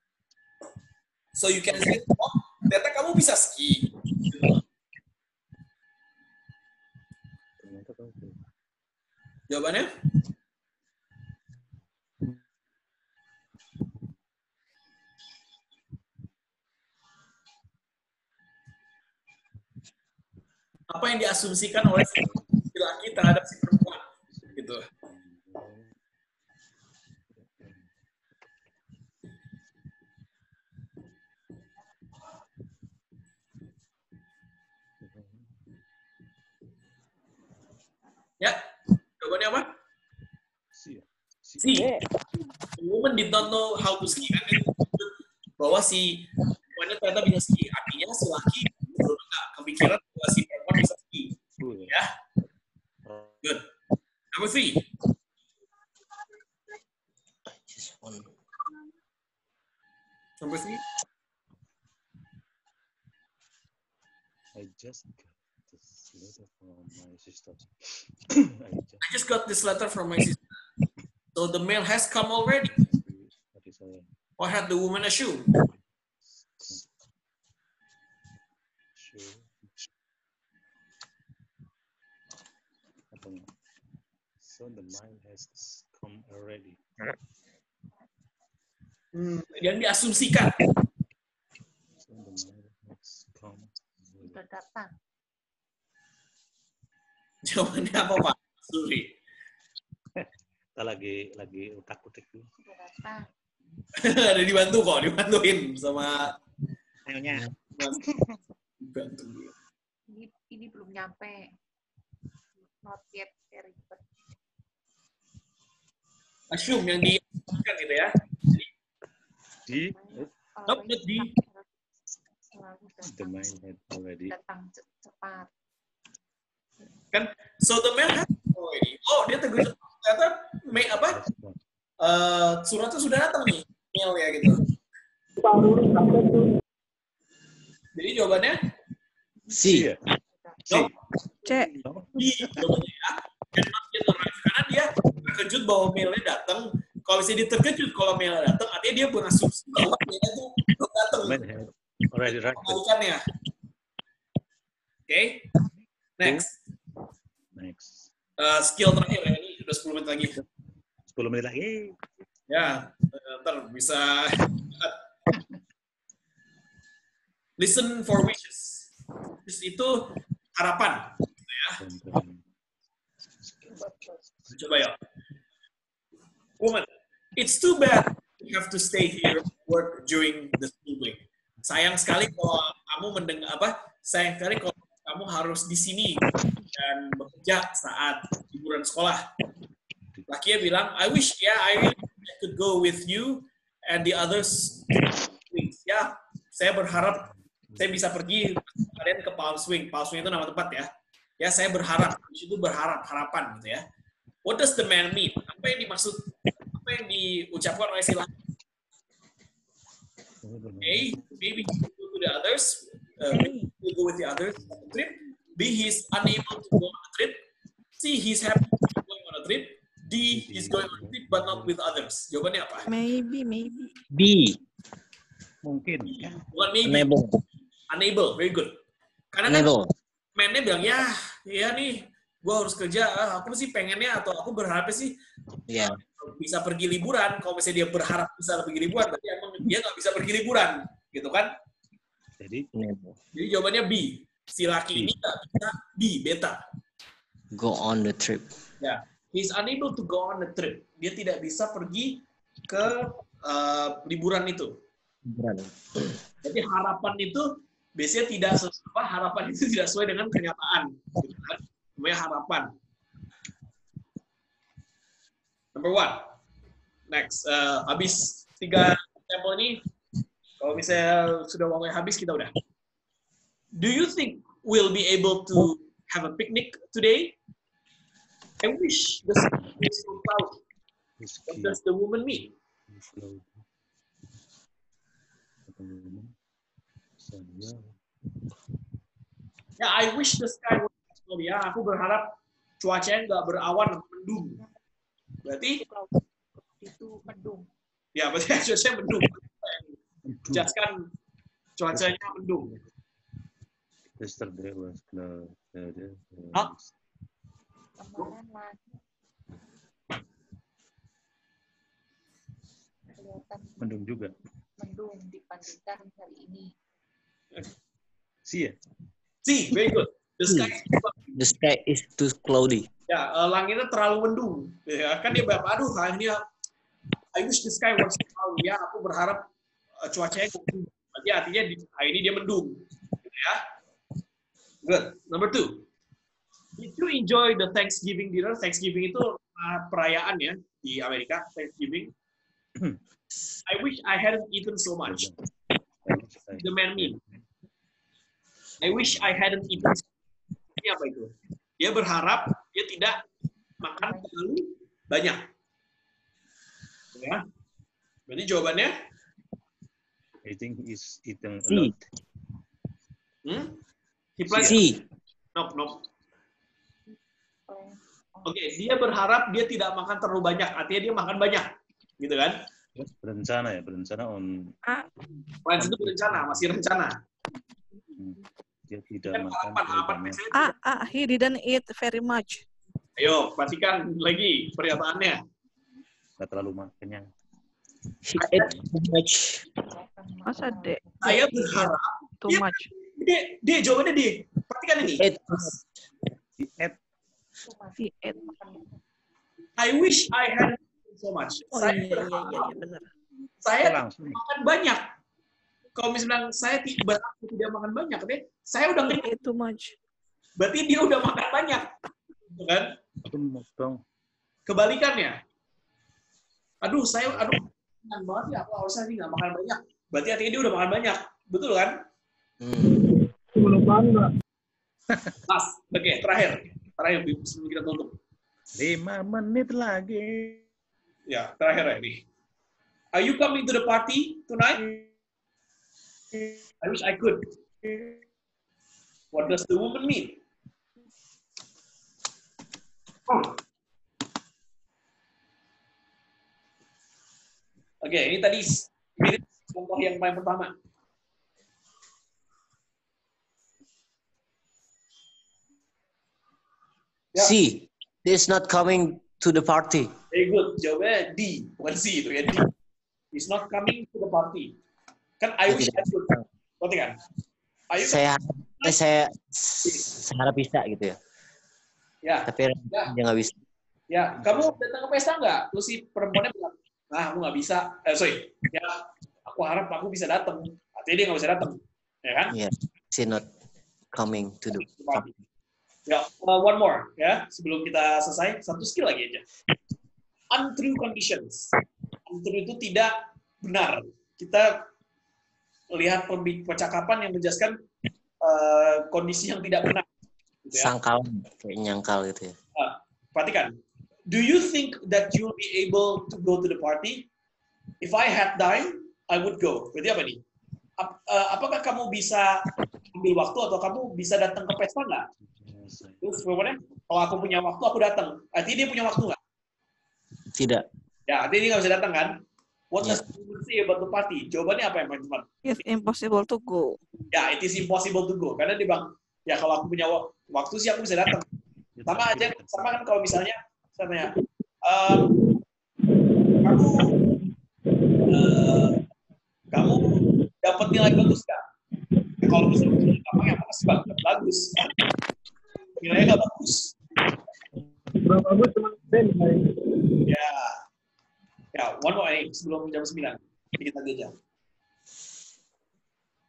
So you can ski. Oh, ternyata kamu bisa ski. Jawabannya? Apa yang diasumsikan oleh si laki terhadap si perempuan, gitu. Ya, jawabannya apa? C. The woman did not know how to ski. Kan bahwa si perempuannya ternyata bisa ski. Artinya si laki belum nggak kepikiran bahwa si perempuan bisa ski. Ya, good. Number 3. Apa sih? I just got this letter from my sister. I just got this letter from my sister. So the mail has come already. What had the woman assumed? So the mail has come already. Yang diasumsikan. So the mail has come. Sudah datang. Jawabannya apa, Pak? Suri. Kita lagi utak-utik dulu. Sudah datang. Ada dibantuin sama Ayonya. dibantu. Ini belum nyampe. Not yet delivered. Assume yang diasumsikan gitu ya. Not di. The mail had already. Datang cepat. Kan, so the mail has already. Oh, dia tegur ternyata suratnya sudah datang nih, mail ya gitu. Jadi jawabannya C. C. D jawabannya ya. Karena dia terkejut bahwa mailnya datang. Kalau misalnya dia terkejut kalau mailnya datang, artinya dia berasumsi bahwa mailnya itu belum datang. Already right. Kebalikannya. Oke. Next. Skill terakhir ya, ini udah 10 menit lagi. 10 menit lagi. Ya, ntar bisa. Listen for wishes. Wishes itu harapan. Gitu ya. Coba ya. Woman, it's too bad you have to stay here work during the school break. Sayang sekali kalau kamu sayang sekali kalau kamu harus di sini dan bekerja saat liburan sekolah. Lakinya bilang, I wish, I could go with you and the others. Ya, saya berharap saya bisa pergi kalian ke Palm Swing. Palm Swing itu nama tempat ya. Ya, saya berharap. Di situ berharap, harapan gitu ya. What does the man mean? Apa yang dimaksud? Apa yang diucapkan oleh si laki? A, maybe he will go to the others. He'll go with the others on the trip. B, he's unable to go on a trip. C, he's happy going on a trip. D, he's going on a trip but not with others. Jawabannya apa? Maybe. B. Mungkin. Bukan maybe. Unable. Very good. Karena kan man-nya bilang, ya nih, gue harus kerja. Aku sih pengennya atau aku berharapnya sih bisa pergi liburan. Kalau misalnya dia berharap bisa pergi liburan, berarti emang dia nggak bisa pergi liburan, gitu kan? Jadi jawabannya B. Si laki ini nggak bisa beta. Go on the trip. Ya, he's unable to go on the trip. Dia tidak bisa pergi ke liburan itu. Jadi harapan itu biasanya tidak sesuai, harapan itu tidak sesuai dengan kenyataan. Gitu kan? Namanya harapan. Number 1. Next. Habis 3 sampel ini, kalau misalnya sudah waktunya habis, kita udah. Do you think we'll be able to have a picnic today? I wish the sun is so cloudy. What does the woman mean? Ya, I wish the sky was cloudy. Ya, aku berharap cuacanya nggak berawan atau mendung. Berarti itu mendung. Ya, berarti cuacanya mendung. Jelaskan cuacanya mendung. Yesterday was cloudy. Kemarin lagi. Kelihatan Mendung juga. mendung dibandingkan hari ini. Si ya? Si, very good. The sky is too cloudy. Ya, langitnya terlalu mendung. Ya, kan dia bilang, aduh, ini I wish the sky was cloudy. Ya, aku berharap cuacanya mendung. Berarti artinya hari ini dia mendung. Ya. Good. Number 2. Did you enjoy the Thanksgiving dinner? Thanksgiving itu perayaan ya di Amerika, Thanksgiving. I wish I hadn't eaten so much. The man mean. I wish I hadn't eaten so much. Ini apa itu? Dia berharap dia tidak makan terlalu banyak. Ya. Berarti jawabannya I think he's eating a C. lot. He plans. C. Nope. Oke, dia berharap dia tidak makan terlalu banyak. Artinya dia makan banyak. Gitu kan? Berencana on. Plans itu berencana, masih rencana. Dia tidak makan. He didn't eat very much. Ayo, perhatikan lagi pernyataannya. Nggak terlalu kenyang. He ate too much. Masa D? Saya berharap Too much. D, jawabannya D. Perhatikan ini. He ate. I wish I had so much. Oh Saya iya, berharap benar. saya Langsung. makan banyak. Kalau misalnya saya tidak makan banyak, saya udah kenyang. He ate too much. Berarti dia udah makan banyak. Gitu kan? Kebalikannya. Aduh, kenyang banget ya. Aku harusnya nggak makan banyak. Berarti artinya dia udah makan banyak. Betul kan? Mas, oke, terakhir sebelum kita tutup. 5 menit lagi. Ya, terakhir ya nih. Are you coming to the party tonight? I wish I could. What does the woman mean? Oke, ini tadi mirip contoh yang paling pertama. Ya. C. He is not coming to the party. Very good. Jawabnya D, bukan C itu ya. D. He's not coming to the party. Kan I wish I could. Berarti kan? Saya harap bisa gitu ya. Ya. Tapi dia nggak bisa. Ya, kamu datang ke pesta nggak? Terus si perempuannya bilang, aku nggak bisa. Ya, aku harap aku bisa datang. Artinya dia nggak bisa datang. Ya kan? Yeah, she not coming to the party. Ya, one more ya. Sebelum kita selesai, satu skill lagi aja. Untrue conditions. Untrue itu tidak benar. Kita lihat percakapan yang menjelaskan kondisi yang tidak benar. Gitu ya. Sangkalan, kayak nyangkal gitu ya. Perhatikan. Do you think that you'll be able to go to the party? If I had time, I would go. Berarti apa nih? Apakah kamu bisa ambil waktu atau kamu bisa datang ke pesta nggak? Terus bagaimana? Kalau aku punya waktu, aku datang. Artinya dia punya waktu nggak? Tidak. Ya, artinya dia nggak bisa datang kan? What does you say about the party? Jawabannya apa yang paling tepat? It's impossible to go. Ya, it is impossible to go. Karena dia bilang, ya kalau aku punya waktu sih aku bisa datang. Sama kan kalau misalnya, saya tanya, kamu dapat nilai bagus nggak? Ya, kalau misalnya gampang ya pasti bagus. Nilainya nggak bagus. Bagus cuma Ya, one more nih sebelum jam 9. Dikit lagi aja.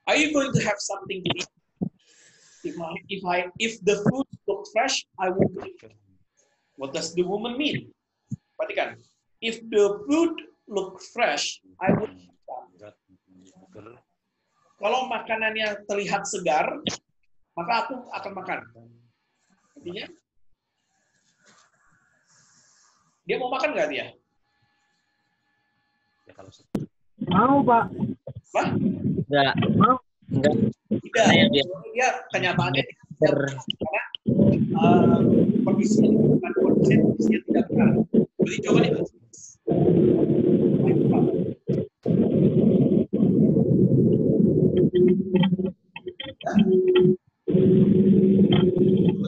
Are you going to have something to eat? If the food looks fresh, I will eat. What does the woman mean? Perhatikan. If the food looks fresh, I will eat. Kalau makanannya terlihat segar, maka aku akan makan. Artinya, dia mau makan nggak dia? mau, Pak. Apa? Enggak. Tidak. Dia kenyataannya karena kondisinya bukan kondisinya tidak benar. Jadi jawabannya itu.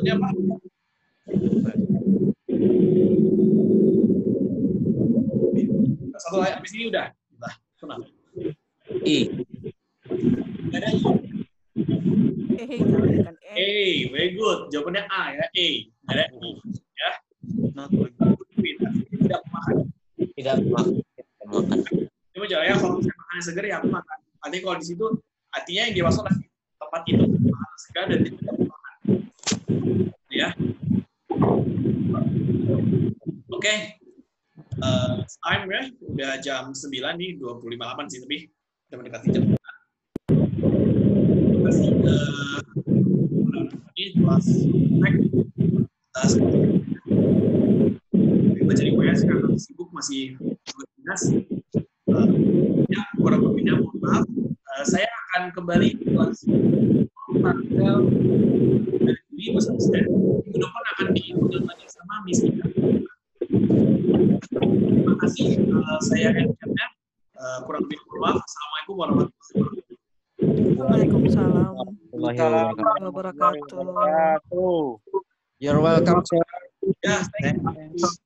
Jawabannya apa? Satu lagi, habis ini udah. Nah, tenang. I. Ada A, very good. Jawabannya A ya, A. Ada I, ya. Tidak makan. Tidak makan. Cuma jawabnya kalau saya makan segar ya aku makan. Artinya kalau di situ artinya yang dimaksud tempat itu makan segar dan tidak makan. Ya. Oke. Time ya, udah jam 9 nih, 25.8 sih tapi udah mendekati jam 9. Terima kasih ini kelas baca di WS karena sibuk masih dinas. Ya, kurang lebihnya mohon maaf. Saya akan kembali ke kelas tanggal ini Mas Asda. Minggu depan akan diundang lagi sama Miss Ina. Terima kasih. Saya Ken. Kurang lebih maaf. Assalamualaikum warahmatullahi wabarakatuh. Waalaikumsalam Warahmatullahi wabarakatuh. You're welcome, sir. Ya, Thanks.